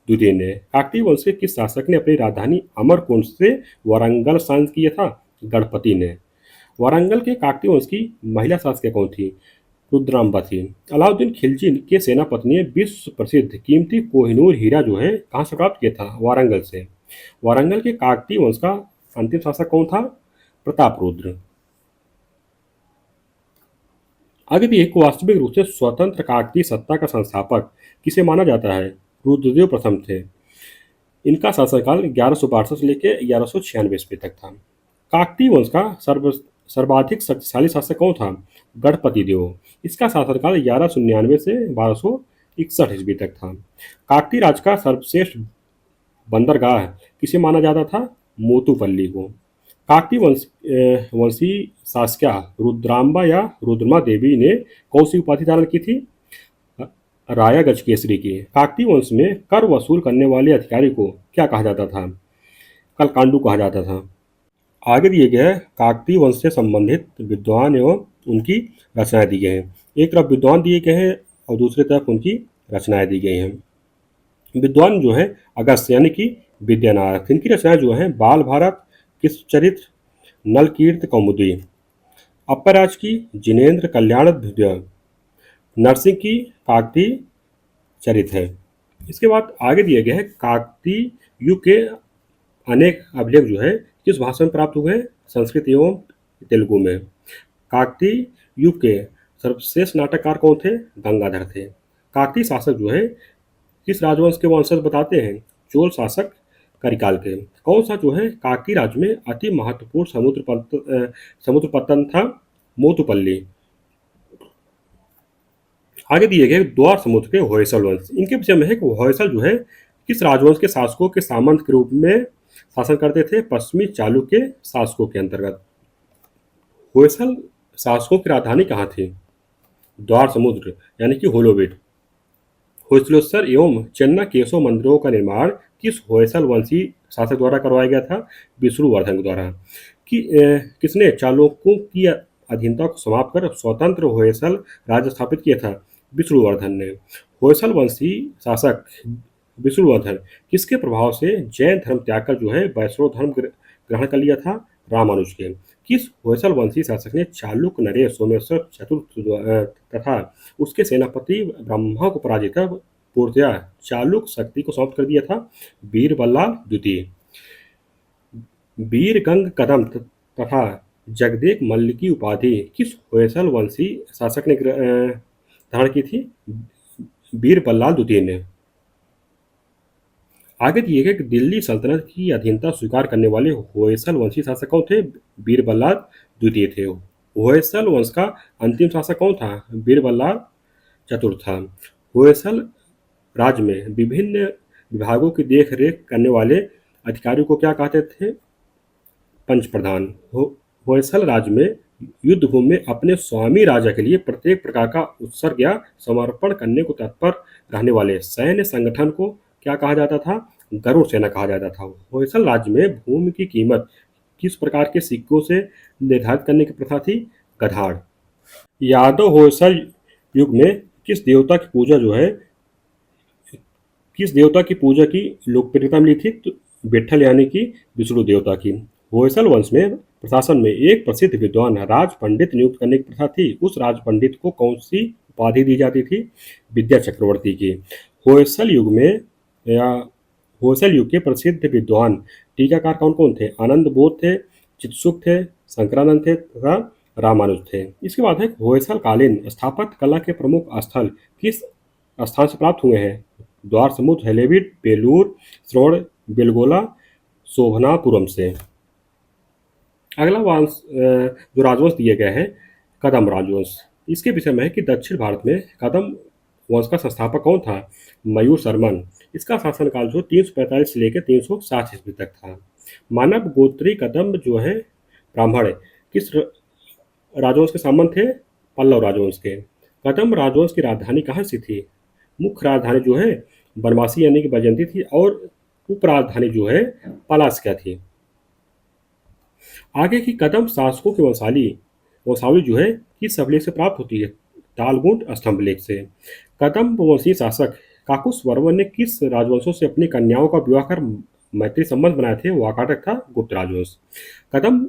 द्वितीय ने। काकतीय वंश के किस शासक ने अपनी राजधानी अमरकोंड से वारंगल स्थानांतरित किया था? गणपति ने। वारंगल के काकतीय वंश की महिला शासक कौन थी? रुद्रांबा थी। अलाउद्दीन खिलजी के सेनापति ने विश्व प्रसिद्ध कीमती कोहिनूर हीरा जो है कहाँ से प्राप्त किया था? वारंगल से। वारंगल के काकतीय वंश का अंतिम शासक कौन था? प्रतापरुद्र। आगे भी एक वास्तविक रूप से स्वतंत्र काकतीय सत्ता का संस्थापक किसे माना जाता है? रुद्रदेव प्रथम थे। इनका शासनकाल 1162 से लेकर 1196 ईस्वी तक था। काकतीय वंश का सर्वाधिक शक्तिशाली शासक कौन था? गणपति देव। इसका शासनकाल 1199 से 1261 ईस्वी तक था। काकतीय राज का सर्वश्रेष्ठ बंदरगाह किसे माना जाता था? मोतुपल्ली को। काकतीय वंशी शासका रुद्रांबा या रुद्रमा देवी ने कौन सी उपाधि धारण की थी? राया गजकेसरी की। काकतीय वंश में कर वसूल करने वाले अधिकारी को क्या कहा जाता था? कलकांडू कहा जाता था। आगे दिए गए काकतीय वंश से संबंधित विद्वान एवं उनकी रचनाएं दी गई हैं। एक तरफ विद्वान दिए गए हैं और दूसरी तरफ उनकी रचनाएं दी गई हैं। विद्वान जो है अगस्त्य यानी कि विद्यानाथ, इनकी रचनाएं जो हैं बाल भारत, किस चरित्र, नलकीर्त कौमुदी। अपराज की जिनेन्द्र कल्याण ध्वज, नरसिंह की काकतीय चरित्र है। इसके बाद आगे दिए गए हैं काकतीय युग के अनेक अभिलेख जो है किस भाषा में प्राप्त हुए हैं? संस्कृत एवं तेलुगु में। काकतीय युग के सर्वश्रेष्ठ नाटककार कौन थे? गंगाधर थे। काकतीय शासक जो है किस राजवंश के वंशज बताते हैं? चोल शासक करिकाल के। कौन सा जो है काकतीय राज्य में अति महत्वपूर्ण समुद्र पत्तन था? मोतुपल्ली। आगे दिए गए द्वार समुद्र के होयसल वंश, इनके विषय में है कि होयसल जो है किस राजवंश के शासकों के सामंत के रूप में शासन करते थे? पश्चिमी चालुक्य शासकों के अंतर्गत। होयसल शासकों की राजधानी कहाँ थी? द्वार समुद्र यानी कि होलोविट। होयसलेश्वर एवं चेन्ना केशव मंदिरों का निर्माण किस होयसल वंशी शासक द्वारा करवाया गया था? विष्णुवर्धन द्वारा। किसने चालुक्यों की अधीनता को समाप्त कर स्वतंत्र होयसल राज्य स्थापित किया था? विष्णुवर्धन ने। होयसल वंशी शासक विष्णुवर्धन किसके प्रभाव से जैन धर्म त्याग कर जो है वैष्णव धर्म ग्रहण कर लिया था? रामानुज के। किस होयसल वंशी शासक ने चालुक्य नरेश सोमेश्वर चतुर्थ तथा उसके सेनापति ब्रह्मा को पराजित कर पूर्णतया चालुक्य शक्ति को समाप्त कर दिया था? बीरबल्लाल द्वितीय। वीरगंग कदम तथा जगदेक मल्ल की उपाधि किस होयसल वंशी शासक ने धारण की थी? बीरबल्लाल द्वितीय ने। आगे दिए गए कि दिल्ली सल्तनत की अधीनता स्वीकार करने वाले होयसल वंशी शासक कौन थे? बीरबल्लाल द्वितीय थे। होयसल वंश का अंतिम शासक कौन था? बीरबल्लाल चतुर्थ था। होयसल राज्य में विभिन्न विभागों की देख रेख करने वाले अधिकारियों को क्या कहते थे? पंच प्रधान। होयसल राज्य में युद्ध भूमि में अपने स्वामी राजा के लिए प्रत्येक प्रकार का उत्सर्ग या समर्पण करने को तत्पर रहने वाले सैन्य संगठन को क्या कहा जाता था? गरुड़ सेना कहा जाता था। होयसल राज्य में भूमि की कीमत किस प्रकार के सिक्कों से निर्धारित करने की प्रथा थी? गठाड़। यादव होयसल युग में किस देवता की पूजा जो है किस देवता की पूजा की लोकप्रियता मिली थी? तो विट्ठल यानी कि विष्णु देवता की। होयसल वंश में प्रशासन में एक प्रसिद्ध विद्वान राज पंडित नियुक्त करने की प्रथा थी। उस राज पंडित को कौन सी उपाधि दी जाती थी? विद्या चक्रवर्ती की। होयसल युग में या होयसल युग के प्रसिद्ध विद्वान टीकाकार कौन कौन थे? आनंद बोध थे, चित्सुक थे, शंकरानंद थे तथा रामानुज थे। इसके बाद है होयसल कालीन स्थापत्य कला के प्रमुख स्थल किस स्थान से प्राप्त हुए हैं? द्वार समुद्र, हेलेबीड, बेलूर, श्रवण बेलगोला, शोभनापुरम से। अगला वंश जो राजवंश दिए गए हैं कदम राजवंश। इसके विषय में है कि दक्षिण भारत में कदम वंश का संस्थापक कौन था? मयूर शर्मन। इसका शासनकाल जो 345 से लेकर 360 ईस्वी तक था। मानव गोत्री कदम जो है ब्राह्मण किस राजवंश के संबंध थे? पल्लव राजवंश के। कदम राजवंश की राजधानी कहाँ से थी? मुख्य राजधानी जो है बनवासी यानी कि बैजंती थी और उप राजधानी जो है पलास्क्या थी। आगे की कदम शासकों की वंशावली जो है किस अभिलेख से प्राप्त होती है? तालगुंड स्तंभलेख से। कदम वंशीय शासक काकुस वर्मन ने किस राजवंशों से अपनी कन्याओं का विवाह कर मैत्री संबंध बनाए थे? वाकाटक था गुप्त राजवंश। कदम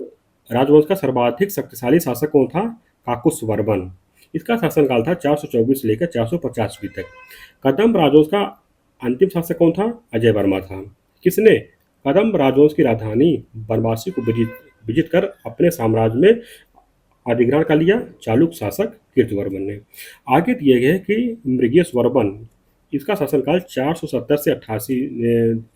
राजवंश का सर्वाधिक शक्तिशाली शासक कौन था? काकुस वर्मन। इसका शासनकाल था 424 से लेकर 450 ईस्वी तक। कदम राजवंश का अंतिम शासक कौन था? अजय वर्मा था। किसने कदम राजवंश की राजधानी बनवासी को विजित कर अपने साम्राज्य में अधिग्रहण कर लिया? चालुक्य शासक कीर्तिवर्मन ने। आगे दिए गए कि मृगेश वर्मन इसका शासनकाल 470 से 88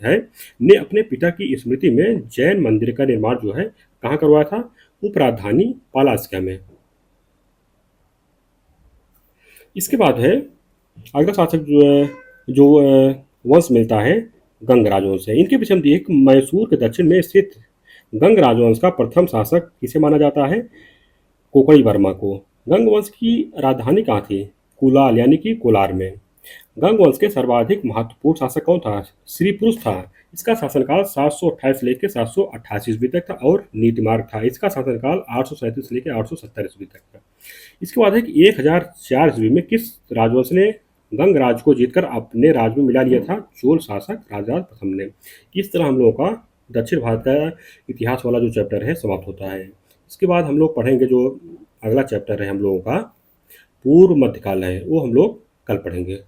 है ने अपने पिता की स्मृति में जैन मंदिर का निर्माण जो है कहाँ करवाया था? उप राजधानी पालास्क्या में। इसके बाद है अगला शासक जो वंश मिलता है गंग राजवंश से। इनके पीछे हम दिए कि मैसूर के दक्षिण में स्थित गंग राजवंश का प्रथम शासक किसे माना जाता है? कोकणी वर्मा को। गंग वंश की राजधानी कहाँ थी? कुलाल यानी कि कोलार में। गंग वंश के सर्वाधिक महत्वपूर्ण शासक कौन था? श्री पुरुष था। इसका शासनकाल 728 लेकर 788 ईस्वी तक था और नीतिमार्ग था। इसका शासनकाल 837 लेकर 870 ईस्वी तक था। इसके बाद है कि 1004 ईस्वी में किस राजवंश ने गंग राज को जीतकर अपने राज में मिला लिया था? चोल शासक राजराज प्रथम ने। इस तरह हम लोगों का दक्षिण भारत का इतिहास वाला जो चैप्टर है समाप्त होता है। इसके बाद हम लोग पढ़ेंगे जो अगला चैप्टर है हम लोगों का पूर्व मध्यकाल है, वो हम लोग कल पढ़ेंगे।